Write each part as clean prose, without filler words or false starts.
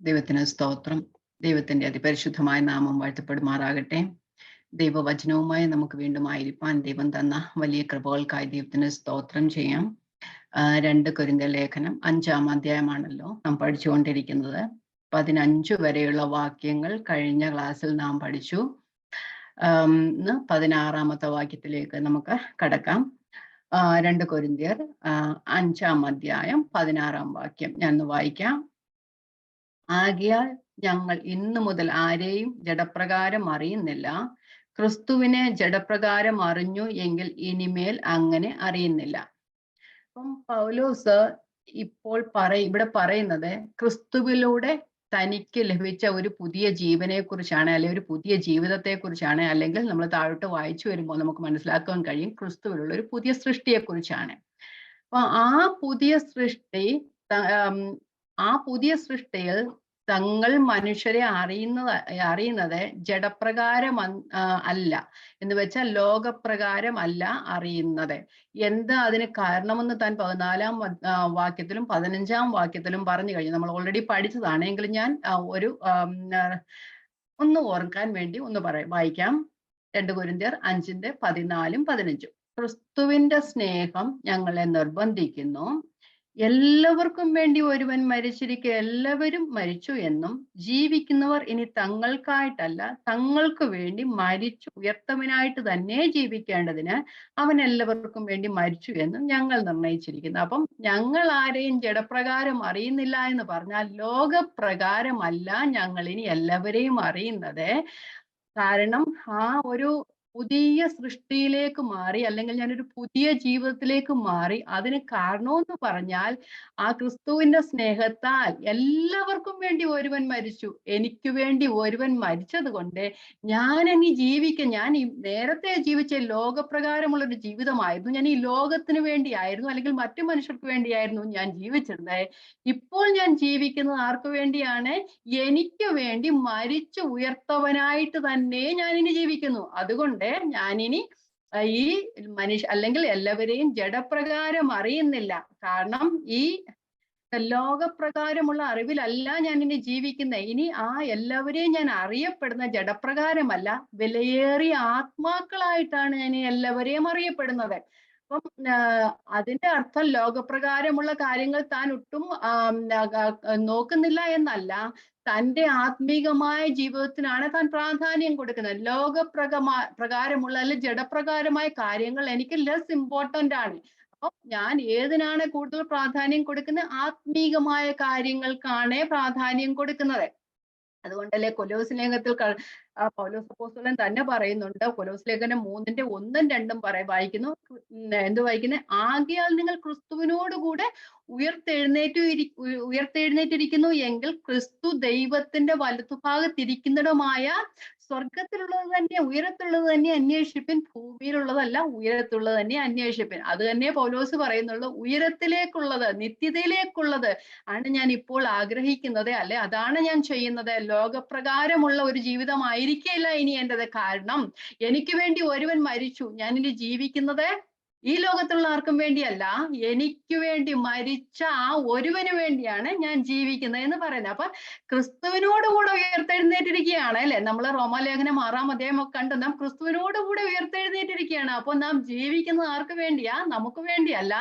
ദൈവത്തിന് സ്തോത്രം. ദൈവത്തിന്റെ അതിപരിശുദ്ധമായ നാമം വാഴ്ത്തപ്പെടുമാറാകട്ടെ. ദൈവവചനവുമായി നമുക്ക് വീണ്ടും ആയിരിക്കാൻ ദൈവം തന്ന വലിയ കൃപകൾക്കായി ദൈവത്തിന് സ്തോത്രം ചെയ്യാം. 2 കൊരിന്ത്യർ ലേഖനം 5-ാം അധ്യായമാണല്ലോ നാം പഠിച്ചുകൊണ്ടിരിക്കുന്നത്. 15 വരെയുള്ള വാക്യങ്ങൾ കഴിഞ്ഞ ക്ലാസ്സിൽ നാം പഠിച്ചു. 16-ാമത്തെ വാക്യത്തിലേക്ക് നമുക്ക് കടക്കാം. 2 കൊരിന്ത്യർ 5-ാം അധ്യായം 16-ാം വാക്യം ഞാൻ വായിക്കാം. ആകയാൽ ഞങ്ങൾ ഇന്നു മുതൽ ആരെയും ജഡപ്രകാരം അറിയുന്നില്ല. ക്രിസ്തുവിനെ ജഡപ്രകാരം അറിഞ്ഞു എങ്കിൽ ഇനിമേൽ അങ്ങനെ അറിയുന്നില്ല. അപ്പം പൗലോസ് ഇപ്പോൾ ഇവിടെ പറയുന്നത് ക്രിസ്തുവിലൂടെ തനിക്ക് ലഭിച്ച ഒരു പുതിയ ജീവനെ കുറിച്ചാണ്, അല്ലെങ്കിൽ ഒരു പുതിയ ജീവിതത്തെ കുറിച്ചാണ്. അല്ലെങ്കിൽ നമ്മൾ താഴോട്ട് വായിച്ചു വരുമ്പോൾ നമുക്ക് മനസ്സിലാക്കാൻ കഴിയും ക്രിസ്തുവിലുള്ള ഒരു പുതിയ സൃഷ്ടിയെ കുറിച്ചാണ്. അപ്പൊ ആ പുതിയ സൃഷ്ടിയിൽ തങ്ങൾ മനുഷ്യരെ അറിയുന്നത് ജഡപ്രകാരം അല്ല, എന്ന് വെച്ചാൽ ലോകപ്രകാരം അല്ല അറിയുന്നത്. എന്താ അതിന് കാരണമെന്ന് താൻ 14-ാം വാക്യത്തിലും 15-ാം വാക്യത്തിലും പറഞ്ഞു കഴിഞ്ഞു. നമ്മൾ ഓൾറെഡി പഠിച്ചതാണ്. എങ്കിലും ഞാൻ ഒന്ന് ഓർക്കാൻ വേണ്ടി വായിക്കാം. 2 കൊരിന്ത്യർ 5:14-15. ക്രിസ്തുവിന്റെ സ്നേഹം ഞങ്ങളെ നിർബന്ധിക്കുന്നു, എല്ലാവർക്കും വേണ്ടി ഒരുവൻ മരിച്ചിരിക്കെ എല്ലാവരും മരിച്ചു എന്നും, ജീവിക്കുന്നവർ ഇനി തങ്ങൾക്കായിട്ടല്ല തങ്ങൾക്ക് വേണ്ടി മരിച്ചു ഉയർത്തവനായിട്ട് തന്നെ ജീവിക്കേണ്ടതിന് അവൻ എല്ലാവർക്കും വേണ്ടി മരിച്ചു എന്നും ഞങ്ങൾ നിർണയിച്ചിരിക്കുന്നു. അപ്പം ഞങ്ങൾ ആരെയും ജഡപ്രകാരം അറിയുന്നില്ല എന്ന് പറഞ്ഞാൽ ലോകപ്രകാരമല്ല ഞങ്ങൾ ഇനി എല്ലാവരെയും അറിയുന്നത്. കാരണം ആ ഒരു പുതിയ സൃഷ്ടിയിലേക്ക് മാറി, അല്ലെങ്കിൽ ഞാനൊരു പുതിയ ജീവിതത്തിലേക്ക് മാറി. അതിന് കാരണമെന്ന് പറഞ്ഞാൽ ആ ക്രിസ്തുവിന്റെ സ്നേഹത്താൽ എല്ലാവർക്കും വേണ്ടി ഒരുവൻ മരിച്ചു. എനിക്ക് വേണ്ടി ഒരുവൻ മരിച്ചത് കൊണ്ട് ഞാൻ ഈ നേരത്തെ ജീവിച്ച ലോകപ്രകാരമുള്ളൊരു ജീവിതമായിരുന്നു. ഞാൻ ഈ ലോകത്തിന് വേണ്ടിയായിരുന്നു, അല്ലെങ്കിൽ മറ്റു മനുഷ്യർക്ക് വേണ്ടിയായിരുന്നു ഞാൻ ജീവിച്ചിരുന്നത്. ഇപ്പോൾ ഞാൻ ജീവിക്കുന്നത് ആർക്കു വേണ്ടിയാണ്? എനിക്ക് വേണ്ടി മരിച്ചു ഉയർത്തവനായിട്ട് തന്നെ ഞാനിനി ജീവിക്കുന്നു. അതുകൊണ്ട് ഞാനിനി ഈ അല്ലെങ്കിൽ എല്ലാവരെയും ജഡപ്രകാരം അറിയുന്നില്ല. കാരണം ഈ ലോകപ്രകാരമുള്ള അറിവിലല്ല ഞാൻ ഇനി ജീവിക്കുന്നത്. ഇനി ആ എല്ലാവരെയും ഞാൻ അറിയപ്പെടുന്ന ജഡപ്രകാരമല്ല, വിലയേറിയ ആത്മാക്കളായിട്ടാണ് ഞാൻ എല്ലാവരെയും അറിയപ്പെടുന്നത്. അപ്പം അതിന്റെ അർത്ഥം ലോകപ്രകാരമുള്ള കാര്യങ്ങൾ താൻ ഒട്ടും നോക്കുന്നില്ല എന്നല്ല, തൻ്റെ ആത്മീകമായ ജീവിതത്തിനാണ് താൻ പ്രാധാന്യം കൊടുക്കുന്നത്. പ്രകാരമുള്ള അല്ലെങ്കിൽ ജഡപ്രകാരമായ കാര്യങ്ങൾ എനിക്ക് ലെസ് ഇമ്പോർട്ടന്റ് ആണ്. അപ്പം ഞാൻ ഏതിനാണ് കൂടുതൽ പ്രാധാന്യം കൊടുക്കുന്നത്? ആത്മീകമായ കാര്യങ്ങൾക്കാണ് പ്രാധാന്യം കൊടുക്കുന്നത്. അതുകൊണ്ടല്ലേ കൊലോസ് ലേഖനത്തിൽ പൗലോസ് അപ്പോസ്തലൻ തന്നെ പറയുന്നുണ്ട്. കൊലോസ് ലേഖനം 3:1-2 വായിക്കുന്നു. എന്ത് വായിക്കുന്നത്? ആകയാൽ നിങ്ങൾ ക്രിസ്തുവിനോട് കൂടെ ഉയർത്തെഴുന്നേറ്റിരിക്കുന്നു എങ്കിൽ ക്രിസ്തു ദൈവത്തിന്റെ വലത്തുഭാഗത്തിരിക്കുന്നിടമായ സ്വർഗത്തിലുള്ളത് തന്നെ ഉയരത്തിലുള്ളത് തന്നെ അന്വേഷിപ്പിൻ, ഭൂമിയിലുള്ളതല്ല ഉയരത്തിലുള്ളത് തന്നെ അന്വേഷിപ്പിൻ. അത് തന്നെ പൗലോസ് പറയുന്നുള്ളൂ. ഉയരത്തിലേക്കുള്ളത്, നിത്യതയിലേക്കുള്ളത് ആണ് ഞാൻ ഇപ്പോൾ ആഗ്രഹിക്കുന്നത്, അല്ലെ അതാണ് ഞാൻ ചെയ്യുന്നത്. ലോകപ്രകാരമുള്ള ഒരു ജീവിതമായിരിക്കില്ല ഇനി എന്റേത്. കാരണം എനിക്ക് വേണ്ടി ഒരുവൻ മരിച്ചു. ഞാനിനി ജീവിക്കുന്നത് ഈ ലോകത്തുള്ള ആർക്കും വേണ്ടിയല്ല, എനിക്ക് വേണ്ടി മരിച്ച ആ ഒരുവന് വേണ്ടിയാണ് ഞാൻ ജീവിക്കുന്നത് എന്ന് പറയുന്നത്. അപ്പൊ ക്രിസ്തുവിനോട് കൂടെ ഉയർത്തെഴുന്നേറ്റിരിക്കുകയാണ്, അല്ലെ? നമ്മൾ റോമാലേഖനം 6-ാം അധ്യായം ഒക്കെ കണ്ടു. നാം ക്രിസ്തുവിനോട് കൂടെ ഉയർത്തെഴുന്നേറ്റിരിക്കുകയാണ്. അപ്പൊ നാം ജീവിക്കുന്നത് ആർക്ക് വേണ്ടിയാ? നമുക്ക് വേണ്ടിയല്ല,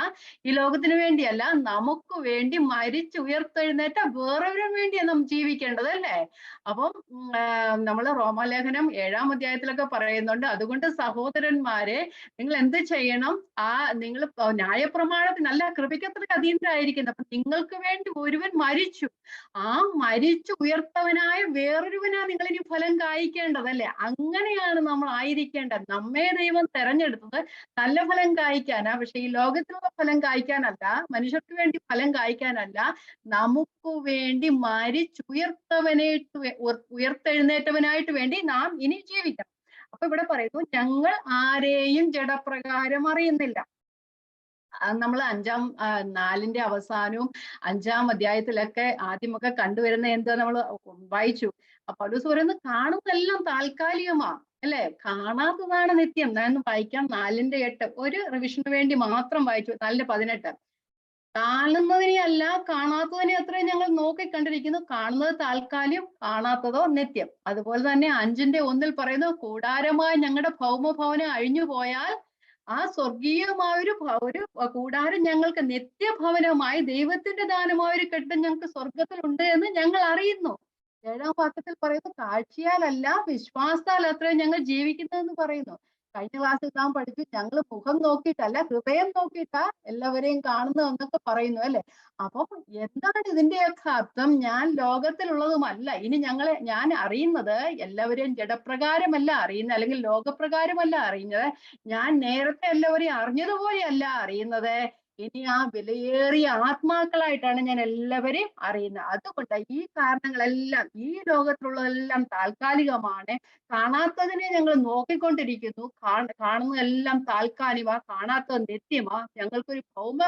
ഈ ലോകത്തിന് വേണ്ടിയല്ല, നമുക്ക് വേണ്ടി മരിച്ച് ഉയർത്തെഴുന്നേറ്റ വേറൊരു വേണ്ടിയാണ് നാം ജീവിക്കേണ്ടത്, അല്ലേ? അപ്പം നമ്മൾ റോമാലേഖനം 7-ാം അധ്യായത്തിലൊക്കെ പറയുന്നുണ്ട്. അതുകൊണ്ട് സഹോദരന്മാരെ, നിങ്ങൾ എന്ത് ചെയ്യണം? നിങ്ങൾ ന്യായപ്രമാണത്തിനല്ല, കൃപയ്ക്കത്ര അധീനരായിരിക്കുന്നത്. അപ്പൊ നിങ്ങൾക്ക് വേണ്ടി ഒരുവൻ മരിച്ചു. ആ മരിച്ചു ഉയർത്തവനായ വേറൊരുവനാ നിങ്ങൾ ഇനി ഫലം കായ്ക്കേണ്ടത്, അല്ലെ? അങ്ങനെയാണ് നമ്മൾ ആയിരിക്കേണ്ടത്. നമ്മെ ദൈവം തെരഞ്ഞെടുത്തത് നല്ല ഫലം കായ്ക്കാനാ. പക്ഷെ ഈ ലോകത്തിലുള്ള ഫലം കായ്ക്കാനല്ല, മനുഷ്യർക്ക് വേണ്ടി ഫലം കായ്ക്കാനല്ല, നമുക്ക് വേണ്ടി ഉയർത്തെഴുന്നേറ്റവനായിട്ട് വേണ്ടി നാം ഇനി ജീവിക്കണം. അപ്പൊ ഇവിടെ പറയുന്നു, ഞങ്ങൾ ആരെയും ജഡപ്രകാരം അറിയുന്നില്ല. നമ്മൾ 4-ന്റെ അവസാനവും 5-ാം അധ്യായത്തിലൊക്കെ ആദ്യമൊക്കെ കണ്ടുവരുന്ന എന്താ നമ്മൾ വായിച്ചു. പൗലോസ് പറയുന്നത് കാണുന്നതെല്ലാം താൽക്കാലികമാ, അല്ലെ? കാണാത്തതാണ് നിത്യം. ഞാൻ വായിക്കാം 4-ന്റെ 8, ഒരു റിവിഷന് വേണ്ടി മാത്രം വായിച്ചു. 4-ന്റെ 18. കാണുന്നതിനെ അല്ല കാണാത്തതിനെ അത്രയും ഞങ്ങൾ നോക്കിക്കണ്ടിരിക്കുന്നു. കാണുന്നത് താൽക്കാലികം, കാണാത്തതോ നിത്യം. അതുപോലെ തന്നെ 5:1 പറയുന്നു, കൂടാരമായ ഞങ്ങളുടെ ഭൗമഭവനം അഴിഞ്ഞു പോയാൽ ആ സ്വർഗീയമായ ഒരു കൂടാരം ഞങ്ങൾക്ക് നിത്യഭവനമായി ദൈവത്തിന്റെ ദാനമായ ഒരു കെട്ടിടം ഞങ്ങൾക്ക് സ്വർഗത്തിലുണ്ട് എന്ന് ഞങ്ങൾ അറിയുന്നു. 7-ാം വാക്യത്തിൽ പറയുന്നു, കാഴ്ചയാലല്ല വിശ്വാസത്താൽ അത്രയും ഞങ്ങൾ ജീവിക്കുന്നതെന്ന് പറയുന്നു. കഴിഞ്ഞ ക്ലാസ്സിൽ നാം പഠിച്ചു, ഞങ്ങൾ മുഖം നോക്കിയിട്ടല്ല ഹൃദയം നോക്കിയിട്ടാ എല്ലാവരെയും കാണുന്നത് എന്നൊക്കെ പറയുന്നു അല്ലെ. അപ്പം എന്താണ് ഇതിന്റെയൊക്കെ അർത്ഥം? ഞാൻ ലോകത്തിലുള്ളതുമല്ല, ഇനി ഞാൻ അറിയുന്നത് എല്ലാവരെയും ജഡപ്രകാരമല്ല അറിയുന്നത്, അല്ലെങ്കിൽ ലോകപ്രകാരമല്ല അറിയുന്നത്. ഞാൻ നേരത്തെ എല്ലാവരെയും അറിഞ്ഞതുപോലെയല്ല അറിയുന്നത്. ഇനി ആ വിലയേറിയ ആത്മാക്കളായിട്ടാണ് ഞാൻ എല്ലാവരെയും അറിയുന്നത്. അതുകൊണ്ട് ഈ കാരണങ്ങളെല്ലാം, ഈ ലോകത്തിലുള്ളതെല്ലാം താൽക്കാലികമാണ്. കാണാത്തതിനെ ഞങ്ങൾ നോക്കിക്കൊണ്ടിരിക്കുന്നു. കാണുന്നതെല്ലാം താൽക്കാലികമാ, കാണാത്തത് നിത്യമാ. ഞങ്ങൾക്കൊരു ഭൗമ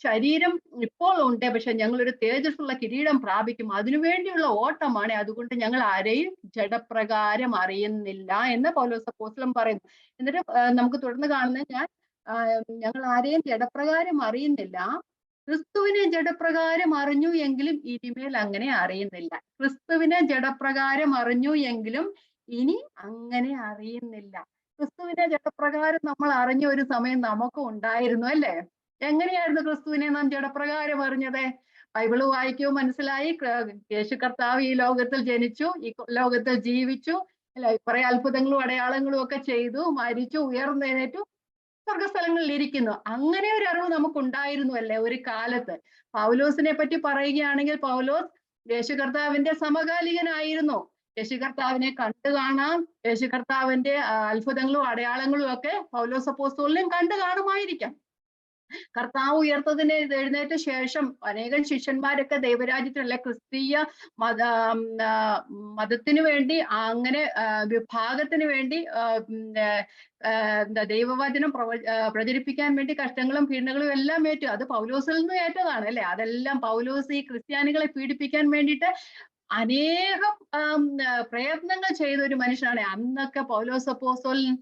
ശരീരം ഇപ്പോൾ ഉണ്ട്, പക്ഷെ ഞങ്ങളൊരു തേജസ്സുള്ള കിരീടം പ്രാപിക്കും. അതിനുവേണ്ടിയുള്ള ഓട്ടമാണ്. അതുകൊണ്ട് ഞങ്ങൾ ആരെയും ജഡപ്രകാരം അറിയുന്നില്ല എന്ന് പൗലോസ് അപ്പോസ്തലൻ പറയുന്നു. എന്നിട്ട് നമുക്ക് തുടർന്ന് കാണുന്നത്, ഞങ്ങൾ ആരെയും ജഡപ്രകാരം അറിയുന്നില്ല, ക്രിസ്തുവിനെ ജഡപ്രകാരം അറിഞ്ഞു എങ്കിലും ഇനിമേൽ അങ്ങനെ അറിയുന്നില്ല. ക്രിസ്തുവിനെ ജഡപ്രകാരം അറിഞ്ഞു എങ്കിലും ഇനി അങ്ങനെ അറിയുന്നില്ല. ക്രിസ്തുവിനെ ജഡപ്രകാരം നമ്മൾ അറിഞ്ഞ ഒരു സമയം നമുക്ക് ഉണ്ടായിരുന്നു അല്ലേ? എങ്ങനെയായിരുന്നു ക്രിസ്തുവിനെ നാം ജഡപ്രകാരം അറിഞ്ഞത്? ബൈബിള് വായിക്കുമ്പോൾ മനസ്സിലായി, യേശു കർത്താവ് ഈ ലോകത്തിൽ ജനിച്ചു, ഈ ലോകത്തിൽ ജീവിച്ചു അല്ലെ, കുറെ അത്ഭുതങ്ങളും അടയാളങ്ങളും ഒക്കെ ചെയ്തു, മരിച്ചു, ഉയർന്നെഴുന്നേറ്റു, സ്വർഗസ്ഥലങ്ങളിൽ ഇരിക്കുന്നു. അങ്ങനെ ഒരു അറിവ് നമുക്കുണ്ടായിരുന്നു അല്ലേ ഒരു കാലത്ത്. പൗലോസിനെ പറ്റി പറയുകയാണെങ്കിൽ, പൗലോസ് യേശു കർത്താവിന്റെ സമകാലികനായിരുന്നു. യേശു കർത്താവിനെ കണ്ടു കാണാം, യേശു കർത്താവിന്റെ അത്ഭുതങ്ങളും അടയാളങ്ങളും ഒക്കെ പൗലോസ് അപ്പോസ്തലനും കണ്ടു കാണുമായിരിക്കാം. കർത്താവ് ഉയർത്തതിന് എഴുന്നേറ്റ ശേഷം അനേകം ശിഷ്യന്മാരൊക്കെ ദൈവരാജ്യത്തിലുള്ള ക്രിസ്തീയ മതത്തിന് വേണ്ടി, അങ്ങനെ വിഭാഗത്തിന് വേണ്ടി എന്താ ദൈവവചനം പ്രചരിപ്പിക്കാൻ വേണ്ടി കഷ്ടങ്ങളും പീഡനങ്ങളും എല്ലാം ഏറ്റു. അത് പൗലോസിൽ നിന്ന് ഏറ്റതാണ് അല്ലെ. അതെല്ലാം പൗലോസ് ഈ ക്രിസ്ത്യാനികളെ പീഡിപ്പിക്കാൻ വേണ്ടിയിട്ട് അനേകം പ്രയത്നങ്ങൾ ചെയ്ത ഒരു മനുഷ്യനാണ്. അന്നൊക്കെ പൗലോസ് അപ്പോസ്തലൻ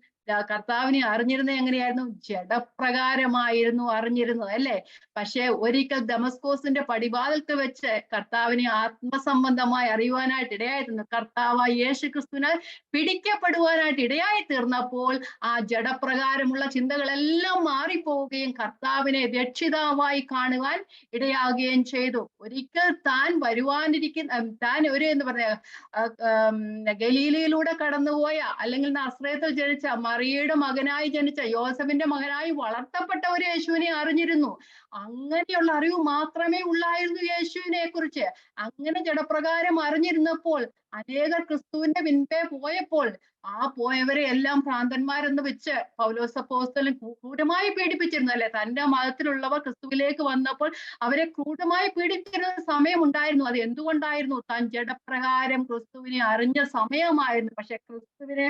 കർത്താവിനെ അറിഞ്ഞിരുന്നത് എങ്ങനെയായിരുന്നു? ജഡപ്രകാരമായിരുന്നു അറിഞ്ഞിരുന്നത് അല്ലെ. പക്ഷെ ഒരിക്കൽ ദമസ്കോസിന്റെ പടിവാതിൽക്ക് വെച്ച് കർത്താവിനെ ആത്മസംബന്ധമായി അറിയുവാനായിട്ട് ഇടയായിരുന്നു. കർത്താവായ യേശു ക്രിസ്തുവിനാൽ പിടിക്കപ്പെടുവാനായിട്ട് ഇടയായി തീർന്നപ്പോൾ ആ ജഡപ്രകാരമുള്ള ചിന്തകളെല്ലാം മാറിപ്പോവുകയും കർത്താവിനെ രക്ഷിതാവായി കാണുവാൻ ഇടയാകുകയും ചെയ്തു. ഒരിക്കൽ താൻ വരുവാനിരിക്കുന്ന, താൻ എന്താ പറയാ, ഗലീലയിലൂടെ കടന്നുപോയ, അല്ലെങ്കിൽ നസ്രയത്തിൽ ജനിച്ച, മറിയയുടെ മകനായി ജനിച്ച, യോസഫിന്റെ മകനായി വളർത്തപ്പെട്ട ഒരു യേശുവിനെ അറിഞ്ഞിരുന്നു. അങ്ങനെയുള്ള അറിവ് മാത്രമേ ഉള്ളായിരുന്നു യേശുവിനെ കുറിച്ച്. അങ്ങനെ ജഡപ്രകാരം അറിഞ്ഞിരുന്നപ്പോൾ അനേകർ ക്രിസ്തുവിന്റെ പിൻപേ പോയപ്പോൾ ആ പോയവരെ എല്ലാം ഭ്രാന്തന്മാരെന്ന് വെച്ച് പൗലോസ് അപ്പോസ്തലൻ ക്രൂരമായി പീഡിപ്പിച്ചിരുന്നു അല്ലെ. തന്റെ മതത്തിലുള്ളവർ ക്രിസ്തുവിലേക്ക് വന്നപ്പോൾ അവരെ ക്രൂരമായി പീഡിപ്പിച്ചിരുന്ന സമയം ഉണ്ടായിരുന്നു. അത് എന്തുകൊണ്ടായിരുന്നു? താൻ ജഡപ്രകാരം ക്രിസ്തുവിനെ അറിഞ്ഞ സമയമായിരുന്നു. പക്ഷെ ക്രിസ്തുവിനെ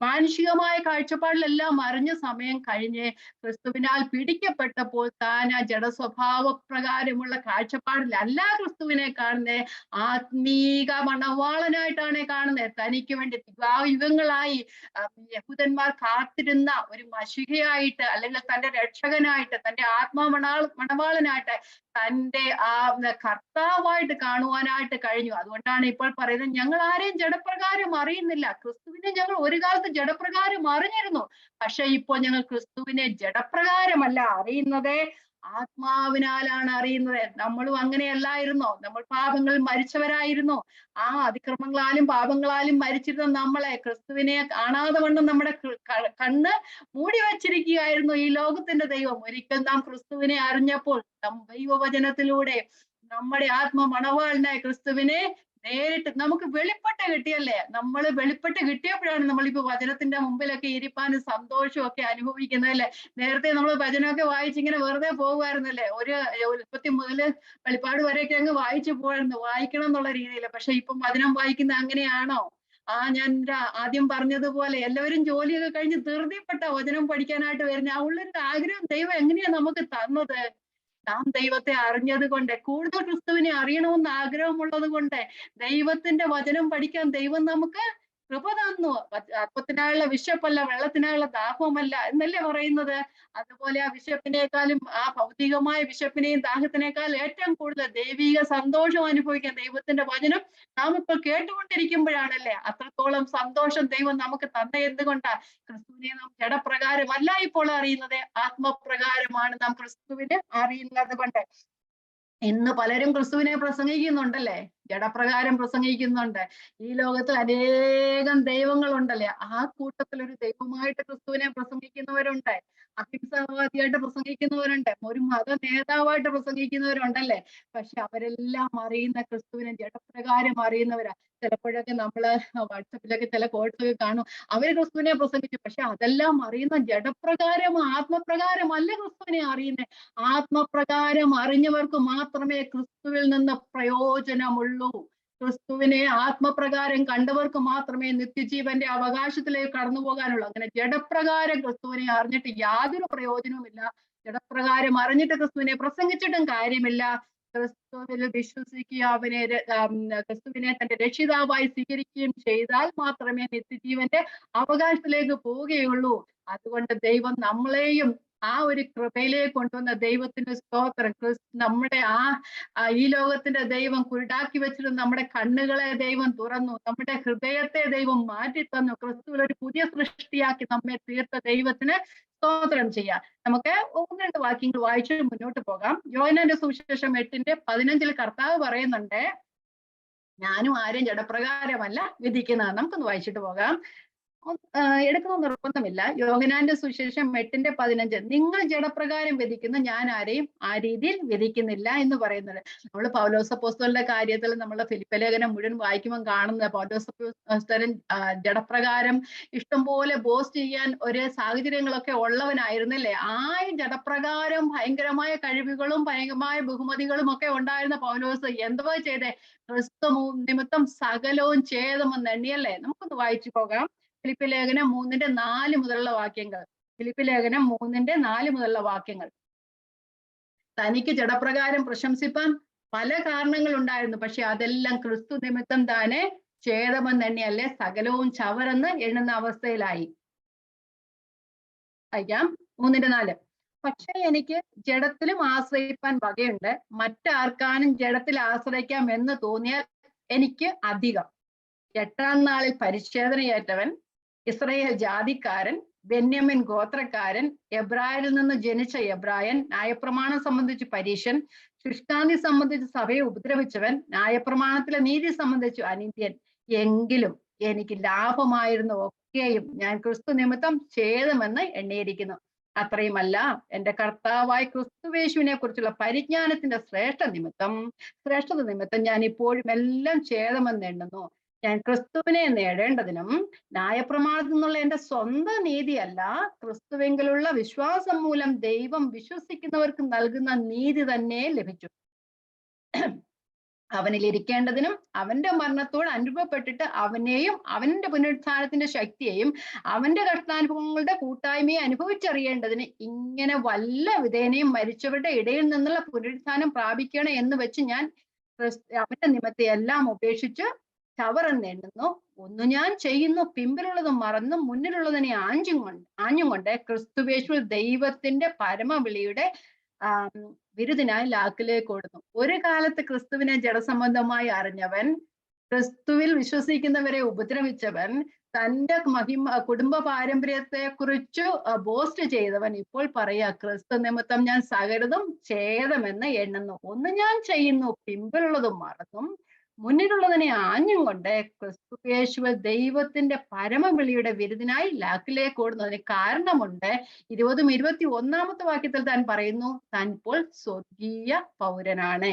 മാനുഷികമായ കാഴ്ചപ്പാടിലെല്ലാം അറിഞ്ഞ സമയം കഴിഞ്ഞ് ക്രിസ്തുവിനാൽ പിടിക്കപ്പെട്ടപ്പോൾ താൻ ആ ജഡസ്വഭാവ പ്രകാരമുള്ള കാഴ്ചപ്പാടിലല്ല ക്രിസ്തുവിനെ കാണുന്നത്, ആത്മീക മണവാളനായിട്ടാണ് കാണുന്നത്. തനിക്ക് വേണ്ടി യുഗങ്ങളായി യഹൂദന്മാർ കാത്തിരുന്ന ഒരു മശിഹയായിട്ട്, അല്ലെങ്കിൽ തന്റെ രക്ഷകനായിട്ട്, തന്റെ മണവാളനായിട്ട്, തന്റെ ആ കർത്താവായിട്ട് കാണുവാനായിട്ട് കഴിഞ്ഞു. അതുകൊണ്ടാണ് ഇപ്പോൾ പറയുന്നത്, ഞങ്ങൾ ആരെയും ജഡപ്രകാരം അറിയുന്നില്ല. ക്രിസ്തുവിനെ ഞങ്ങൾ ഒരു കാലത്ത് ജഡപ്രകാരം അറിഞ്ഞിരുന്നു, പക്ഷെ ഇപ്പോൾ ഞങ്ങൾ ക്രിസ്തുവിനെ ജഡപ്രകാരമല്ല അറിയുന്നത്, ആത്മാവിനാലാണ് അറിയുന്നത്. നമ്മളും അങ്ങനെയല്ലായിരുന്നോ? നമ്മൾ പാപങ്ങളിൽ മരിച്ചവരായിരുന്നു. ആ അതിക്രമങ്ങളാലും പാപങ്ങളാലും മരിച്ചിരുന്ന നമ്മളെ ക്രിസ്തുവിനെ കാണാതെ വണ്ണം നമ്മുടെ കണ്ണ് മൂടി വച്ചിരിക്കുകയായിരുന്നു ഈ ലോകത്തിന്റെ ദൈവം. ഒരിക്കൽ നാം ക്രിസ്തുവിനെ അറിഞ്ഞപ്പോൾ ദൈവവചനത്തിലൂടെ നമ്മുടെ ആത്മ മണവാളനായ ക്രിസ്തുവിനെ നേരിട്ട് നമുക്ക് വെളിപ്പെട്ട് കിട്ടിയല്ലേ. നമ്മൾ വെളിപ്പെട്ട് കിട്ടിയപ്പോഴാണ് നമ്മളിപ്പോ വചനത്തിന്റെ മുമ്പിലൊക്കെ ഇരിപ്പാനും സന്തോഷവും ഒക്കെ അനുഭവിക്കുന്നത് അല്ലേ. നേരത്തെ നമ്മൾ വചനമൊക്കെ വായിച്ചിങ്ങനെ വെറുതെ പോകുമായിരുന്നല്ലേ. ഒരു ഉൽപ്പത്തി മുതൽ വെളിപ്പാട് വരെയൊക്കെ അങ്ങ് വായിച്ചു പോയിരുന്നു, വായിക്കണം എന്നുള്ള രീതിയിൽ. പക്ഷെ ഇപ്പം വചനം വായിക്കുന്ന അങ്ങനെയാണോ? ഞാൻ ആദ്യം പറഞ്ഞതുപോലെ എല്ലാവരും ജോലിയൊക്കെ കഴിഞ്ഞ് ധൃതിപ്പെട്ട വചനം പഠിക്കാനായിട്ട് വരുന്ന ആ ഉള്ളൊരു ആഗ്രഹം ദൈവം എങ്ങനെയാ നമുക്ക് തന്നത്? നാം ദൈവത്തെ അറിഞ്ഞത് കൊണ്ട്, കൂടുതൽ ക്രിസ്തുവിനെ അറിയണമെന്ന് ആഗ്രഹമുള്ളത് കൊണ്ട്, ദൈവത്തിന്റെ വചനം പഠിക്കാൻ ദൈവം നമുക്ക് കൃപ തന്നു. അപ്പത്തിനായുള്ള വിശപ്പല്ല, വെള്ളത്തിനായുള്ള ദാഹവുമല്ല എന്നല്ലേ പറയുന്നത്. അതുപോലെ ആ വിശപ്പിനേക്കാളും, ആ ഭൗതികമായ വിശപ്പിനെയും ദാഹത്തിനേക്കാൾ ഏറ്റവും കൂടുതൽ ദൈവിക സന്തോഷം അനുഭവിക്കാൻ ദൈവത്തിന്റെ വചനം നാം ഇപ്പോൾ കേട്ടുകൊണ്ടിരിക്കുമ്പോഴാണല്ലേ. അത്രത്തോളം സന്തോഷം ദൈവം നമുക്ക് തന്ന എന്തുകൊണ്ടാ? ക്രിസ്തുവിനെ നാം ജഡപ്രകാരമല്ല ഇപ്പോൾ അറിയുന്നത്, ആത്മപ്രകാരമാണ് നാം ക്രിസ്തുവിനെ അറിയുന്നത് കൊണ്ട്. ഇന്ന് പലരും ക്രിസ്തുവിനെ പ്രസംഗിക്കുന്നുണ്ടല്ലേ, ജഡപ്രകാരം പ്രസംഗിക്കുന്നുണ്ട്. ഈ ലോകത്തിൽ അനേകം ദൈവങ്ങളുണ്ടല്ലേ, ആ കൂട്ടത്തിൽ ഒരു ദൈവമായിട്ട് ക്രിസ്തുവിനെ പ്രസംഗിക്കുന്നവരുണ്ട്, അഹിംസാവാദിയായിട്ട് പ്രസംഗിക്കുന്നവരുണ്ട്, ഒരു മത നേതാവായിട്ട് പ്രസംഗിക്കുന്നവരുണ്ടല്ലേ. പക്ഷെ അവരെല്ലാം അറിയുന്ന ക്രിസ്തുവിനെ ജഡപ്രകാരം അറിയുന്നവരാ. ചിലപ്പോഴൊക്കെ നമ്മള് വാട്സപ്പിലൊക്കെ ചില കോഴ്സൊക്കെ കാണും, അവര് ക്രിസ്തുവിനെ പ്രസംഗിച്ചു, പക്ഷെ അതെല്ലാം അറിയുന്ന ജഡപ്രകാരം ആത്മപ്രകാരമല്ല ക്രിസ്തുവിനെ അറിയുന്നത്. ആത്മപ്രകാരം അറിഞ്ഞവർക്ക് മാത്രമേ ക്രിസ്തുവിൽ നിന്ന് പ്രയോജനമുള്ളൂ. ക്രിസ്തുവിനെ ആത്മപ്രകാരം കണ്ടവർക്ക് മാത്രമേ നിത്യജീവന്റെ അവകാശത്തിലേക്ക് കടന്നു പോകാനുള്ളൂ. അങ്ങനെ ജഡപ്രകാരം ക്രിസ്തുവിനെ അറിഞ്ഞിട്ട് യാതൊരു പ്രയോജനവുമില്ല. ജഡപ്രകാരം അറിഞ്ഞിട്ട് ക്രിസ്തുവിനെ പ്രസംഗിച്ചിട്ടും കാര്യമില്ല. ക്രിസ്തുവിൽ വിശ്വസിക്കുക, ക്രിസ്തുവിനെ തന്റെ രക്ഷിതാവായി സ്വീകരിക്കുകയും ചെയ്താൽ മാത്രമേ നിത്യജീവന്റെ അവകാശത്തിലേക്ക് പോവുകയുള്ളൂ. അതുകൊണ്ട് ദൈവം നമ്മളെയും ആ ഒരു കൃപയിലേക്ക് കൊണ്ടുവന്ന ദൈവത്തിന്റെ സ്തോത്രം. നമ്മുടെ ഈ ലോകത്തിന്റെ ദൈവം കുരുടാക്കി വെച്ചിട്ട് നമ്മുടെ കണ്ണുകളെ ദൈവം തുറന്നു, നമ്മുടെ ഹൃദയത്തെ ദൈവം മാറ്റി തന്നു. ക്രിസ്തുവിൽ ഒരു പുതിയ സൃഷ്ടിയാക്കി നമ്മെ തീർത്ത ദൈവത്തിന് സ്തോത്രം ചെയ്യാം. നമുക്ക് 1-2 വാക്യങ്ങൾ വായിച്ച് മുന്നോട്ട് പോകാം. യോഹന്നാന്റെ സുവിശേഷം 8:15 കർത്താവ് പറയുന്നുണ്ട്, ഞാനും ആരെയും ജഡപ്രകാരമല്ല വിധിക്കുന്നത്. നമുക്കൊന്ന് വായിച്ചിട്ട് പോകാം. എടുക്കണം നിർബന്ധമില്ല. യോഹന്നാന്റെ സുവിശേഷം 8:15, നിങ്ങൾ ജഡപ്രകാരം വിധിക്കുന്നു, ഞാൻ ആരെയും ആ രീതിയിൽ വിധിക്കുന്നില്ല എന്ന് പറയുന്നത്. നമ്മൾ പൗലോസ് അപ്പോസ്തലന്റെ കാര്യത്തിൽ നമ്മളെ ഫിലിപ്പി ലേഖനം മുഴുവൻ വായിക്കുമ്പോൾ കാണുന്ന പൗലോസ് അപ്പോസ്തലൻ ജഡപ്രകാരം ഇഷ്ടംപോലെ ബോസ്റ്റ് ചെയ്യാൻ ഒരു സാഹചര്യങ്ങളൊക്കെ ഉള്ളവനായിരുന്നല്ലേ. ആ ജഡപ്രകാരം ഭയങ്കരമായ കഴിവുകളും ഭയങ്കരമായ ബഹുമതികളും ഒക്കെ ഉണ്ടായിരുന്ന പൗലോസ് എന്തുവാ ചെയ്തേ? ക്രിസ്തു നിമിത്തം സകലവും ഛേദമെന്ന് എണ്ണിയല്ലേ. നമുക്കൊന്ന് വായിച്ചു പോകാം. ഫിലിപ്പി ലേഖനം 3:4 മുതലുള്ള വാക്യങ്ങൾ. ഫിലിപ്പി ലേഖനം 3:4 മുതലുള്ള വാക്യങ്ങൾ. തനിക്ക് ജഡപ്രകാരം പ്രശംസിപ്പാൻ പല കാരണങ്ങൾ ഉണ്ടായിരുന്നു, പക്ഷെ അതെല്ലാം ക്രിസ്തു നിമിത്തം താനെ ഛേദമെന്നെണ്ണിയല്ലേ, സകലവും ചവറെന്ന് എണ്ണുന്ന അവസ്ഥയിലായി. അയക്കാം 3:4. പക്ഷെ എനിക്ക് ജഡത്തിലും ആശ്രയിപ്പാൻ വകയുണ്ട്, മറ്റാർക്കാനും ജഡത്തിൽ ആശ്രയിക്കാം എന്ന് തോന്നിയാൽ എനിക്ക് അധികം. 8-ാം നാളിൽ പരിച്ഛേദനയേറ്റവൻ, ഇസ്രായേൽ ജാതിക്കാരൻ, ബെന്യാമിൻ ഗോത്രക്കാരൻ, എബ്രായരിൽ നിന്ന് ജനിച്ച എബ്രായൻ, ന്യായപ്രമാണം സംബന്ധിച്ച് പരീശൻ, ശുഷ്കാന്തി സംബന്ധിച്ച് സഭയെ ഉപദ്രവിച്ചവൻ, ന്യായപ്രമാണത്തിലെ നീതി സംബന്ധിച്ച് അനിന്ദ്യൻ, എങ്കിലും എനിക്ക് ലാഭമായിരുന്ന ഒക്കെയും ഞാൻ ക്രിസ്തു നിമിത്തം ഛേദമെന്ന് എണ്ണിയിരിക്കുന്നു. അത്രയുമല്ല, എന്റെ കർത്താവായ ക്രിസ്തുവേശുവിനെ കുറിച്ചുള്ള പരിജ്ഞാനത്തിന്റെ ശ്രേഷ്ഠത നിമിത്തം ഞാൻ ഇപ്പോഴും എല്ലാം ഛേദമെന്ന് എണ്ണുന്നു. ഞാൻ ക്രിസ്തുവിനെ നേടേണ്ടതിനും ന്യായപ്രമാണത്തിൽ നിന്നുള്ള എന്റെ സ്വന്തം നീതിയല്ല, ക്രിസ്തുവെങ്കിലുള്ള വിശ്വാസം മൂലം ദൈവം വിശ്വസിക്കുന്നവർക്ക് നൽകുന്ന നീതി തന്നെ ലഭിച്ചു. അവനിൽ ഇരിക്കേണ്ടതിനും അവന്റെ മരണത്തോട് അനുഭവപ്പെട്ടിട്ട് അവനെയും അവന്റെ പുനരുത്ഥാനത്തിന്റെ ശക്തിയെയും അവന്റെ കഷ്ടാനുഭവങ്ങളുടെ കൂട്ടായ്മയെ അനുഭവിച്ചറിയേണ്ടതിന് ഇങ്ങനെ വല്ല വിധേനയും മരിച്ചവരുടെ ഇടയിൽ നിന്നുള്ള പുനരുത്ഥാനം പ്രാപിക്കണം എന്ന് വെച്ച് ഞാൻ അവന്റെ നിമിത്തം എല്ലാം ഉപേക്ഷിച്ച് ചവറെന്ന് എണ്ണുന്നു. ഒന്നു ഞാൻ ചെയ്യുന്നു, പിമ്പിലുള്ളത് മറന്നു മുന്നിലുള്ളതിനെ ആഞ്ഞുകൊണ്ട് ക്രിസ്തുവേശുവിൽ ദൈവത്തിന്റെ പരമവിളിയുടെ വിരുദിനായി ലാക്കിലേക്ക് ഓടുന്നു. ഒരു കാലത്ത് ക്രിസ്തുവിനെ ജഡസംബന്ധമായി അറിഞ്ഞവൻ, ക്രിസ്തുവിൽ വിശ്വസിക്കുന്നവരെ ഉപദ്രവിച്ചവൻ, തന്റെ കുടുംബ പാരമ്പര്യത്തെ കുറിച്ച് ബോസ്റ്റ് ചെയ്തവൻ ഇപ്പോൾ പറയാ, ക്രിസ്തു നിമിത്തം ഞാൻ സകലതും ഛേദമെന്ന് എണ്ണുന്നു. ഒന്ന് ഞാൻ ചെയ്യുന്നു, പിമ്പിലുള്ളതും മറന്നും മുന്നിലുള്ളതിനെ ആഞ്ഞും കൊണ്ട് ക്രിസ്തുയേശുവിൽ ദൈവത്തിന്റെ പരമവിളിയുടെ വിരുദിനായി ലാക്കിലേക്ക് ഓടുന്നതിന് കാരണമുണ്ട്. 20-21 വാക്യത്തിൽ താൻ പറയുന്നു, താൻ ഇപ്പോൾ സ്വർഗീയ പൗരനാണ്.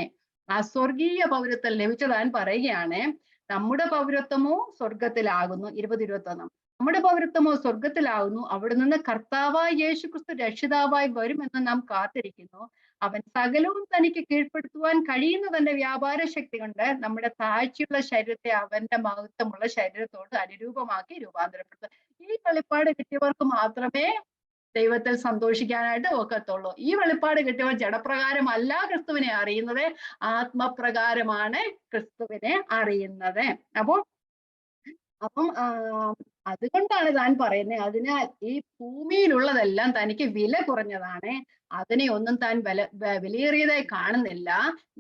ആ സ്വർഗീയ പൗരത്വം ലഭിച്ച താൻ പറയുകയാണ്, നമ്മുടെ പൗരത്വമോ സ്വർഗത്തിലാകുന്നു. 20-21, നമ്മുടെ പൗരത്വമോ സ്വർഗത്തിലാകുന്നു, അവിടെ നിന്ന് കർത്താവായ യേശുക്രിസ്തു രക്ഷിതാവായി വരുമെന്ന് നാം കാത്തിരിക്കുന്നു. അവൻ സകലവും തനിക്ക് കീഴ്പ്പെടുത്തുവാൻ കഴിയുന്ന തന്റെ വ്യാപാര ശക്തി കൊണ്ട് നമ്മുടെ താഴ്ചയുള്ള ശരീരത്തെ അവന്റെ മഹത്വമുള്ള ശരീരത്തോട് അനുരൂപമാക്കി രൂപാന്തരപ്പെടുത്തുക. ഈ വെളിപ്പാട് കിട്ടിയവർക്ക് മാത്രമേ ദൈവത്തിൽ സന്തോഷിക്കാനായിട്ട് ഒക്കത്തുള്ളൂ. ഈ വെളിപ്പാട് കിട്ടിയവർ ജഡപ്രകാരമല്ല ക്രിസ്തുവിനെ അറിയുന്നത്, ആത്മപ്രകാരമാണ് ക്രിസ്തുവിനെ അറിയുന്നത്. അപ്പോൾ അപ്പം അതുകൊണ്ടാണ് താൻ പറയുന്നത്, അതിനാൽ ഈ ഭൂമിയിലുള്ളതെല്ലാം തനിക്ക് വില കുറഞ്ഞതാണ്, അതിനെ ഒന്നും താൻ വിലയേറിയതായി കാണുന്നില്ല.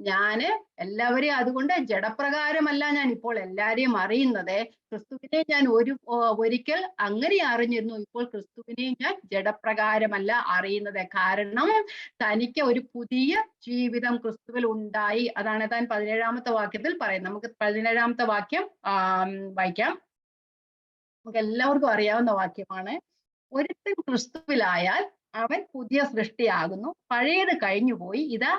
ഞാന് എല്ലാവരെയും അതുകൊണ്ട് ജഡപ്രകാരമല്ല ഞാൻ ഇപ്പോൾ എല്ലാരെയും അറിയുന്നത്, ക്രിസ്തുവിനെ ഞാൻ ഒരിക്കൽ അങ്ങനെ അറിഞ്ഞിരുന്നു, ഇപ്പോൾ ക്രിസ്തുവിനെ ഞാൻ ജഡപ്രകാരമല്ല അറിയുന്നത്. കാരണം തനിക്ക് ഒരു പുതിയ ജീവിതം ക്രിസ്തുവിൽ ഉണ്ടായി. അതാണ് താൻ 17-ാമത്തെ വാക്യത്തിൽ പറയുന്നത്. നമുക്ക് 17-ാമത്തെ വാക്യം വായിക്കാം. നമുക്ക് എല്ലാവർക്കും അറിയാവുന്ന വാക്യമാണ്. ഒരുത്തൻ ക്രിസ്തുവിലായാൽ അവൻ പുതിയ സൃഷ്ടിയാകുന്നു, പഴയത് കഴിഞ്ഞുപോയി, ഇതാ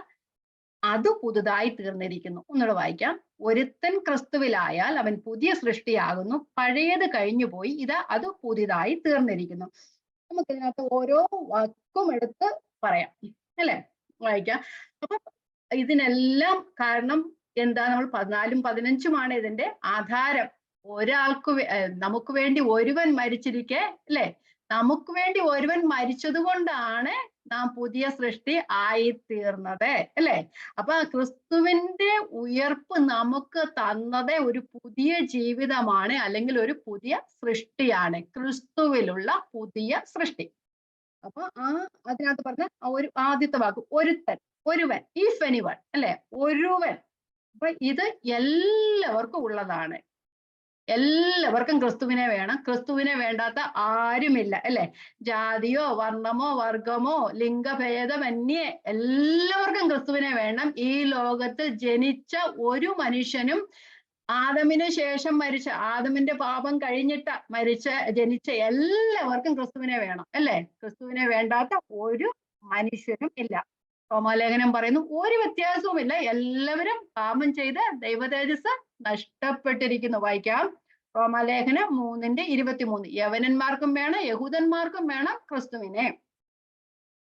അത് പുതുതായി തീർന്നിരിക്കുന്നു. ഒന്നുകൂടെ വായിക്കാം. ഒരുത്തൻ ക്രിസ്തുവിലായാൽ അവൻ പുതിയ സൃഷ്ടിയാകുന്നു, പഴയത് കഴിഞ്ഞുപോയി, ഇതാ അത് പുതിയതായി തീർന്നിരിക്കുന്നു. നമുക്ക് ഇതിനകത്ത് ഓരോ വാക്കും എടുത്ത് പറയാം, അല്ലെ? വായിക്കാം. അപ്പൊ ഇതിനെല്ലാം കാരണം എന്താ? നമ്മൾ 14ഉം 15ഉമാണ് ഇതിന്റെ ആധാരം. ഒരാൾക്ക് നമുക്ക് വേണ്ടി ഒരുവൻ മരിച്ചിരിക്കെ, അല്ലെ? നമുക്ക് വേണ്ടി ഒരുവൻ മരിച്ചത് കൊണ്ടാണ് നാം പുതിയ സൃഷ്ടി ആയിത്തീർന്നത്, അല്ലെ? അപ്പൊ ക്രിസ്തുവിന്റെ ഉയർപ്പ് നമുക്ക് തന്നത് ഒരു പുതിയ ജീവിതമാണ്, അല്ലെങ്കിൽ ഒരു പുതിയ സൃഷ്ടിയാണ്, ക്രിസ്തുവിലുള്ള പുതിയ സൃഷ്ടി. അപ്പൊ അതിനകത്ത് പറഞ്ഞ ഒരു ആദ്യത്തെ വാക്ക് ഒരുത്തൻ, ഒരുവൻ, ഇഫ് എനിവൺ, അല്ലെ? ഒരുവൻ. അപ്പൊ ഇത് എല്ലാവർക്കും ഉള്ളതാണ്. എല്ലാവർക്കും ക്രിസ്തുവിനെ വേണം. ക്രിസ്തുവിനെ വേണ്ടാത്ത ആരുമില്ല, അല്ലെ? ജാതിയോ വർണ്ണമോ വർഗമോ ലിംഗഭേദമന്യേ എല്ലാവർക്കും ക്രിസ്തുവിനെ വേണം. ഈ ലോകത്ത് ജനിച്ച ഒരു മനുഷ്യനും ആദമിന് ശേഷം ആദമിന്റെ പാപം കഴിഞ്ഞിട്ട് ജനിച്ച എല്ലാവർക്കും ക്രിസ്തുവിനെ വേണം, അല്ലെ? ക്രിസ്തുവിനെ വേണ്ടാത്ത ഒരു മനുഷ്യനും ഇല്ല. റോമാലേഖനം പറയുന്നു ഒരു വ്യത്യാസവുമില്ല, എല്ലാവരും പാപം ചെയ്ത് ദൈവതേജസ് നഷ്ടപ്പെട്ടിരിക്കുന്നു. വായിക്കാം. റോമാലേഖനം 3:23. യവനന്മാർക്കും വേണം യഹൂദന്മാർക്കും വേണം ക്രിസ്തുവിനെ.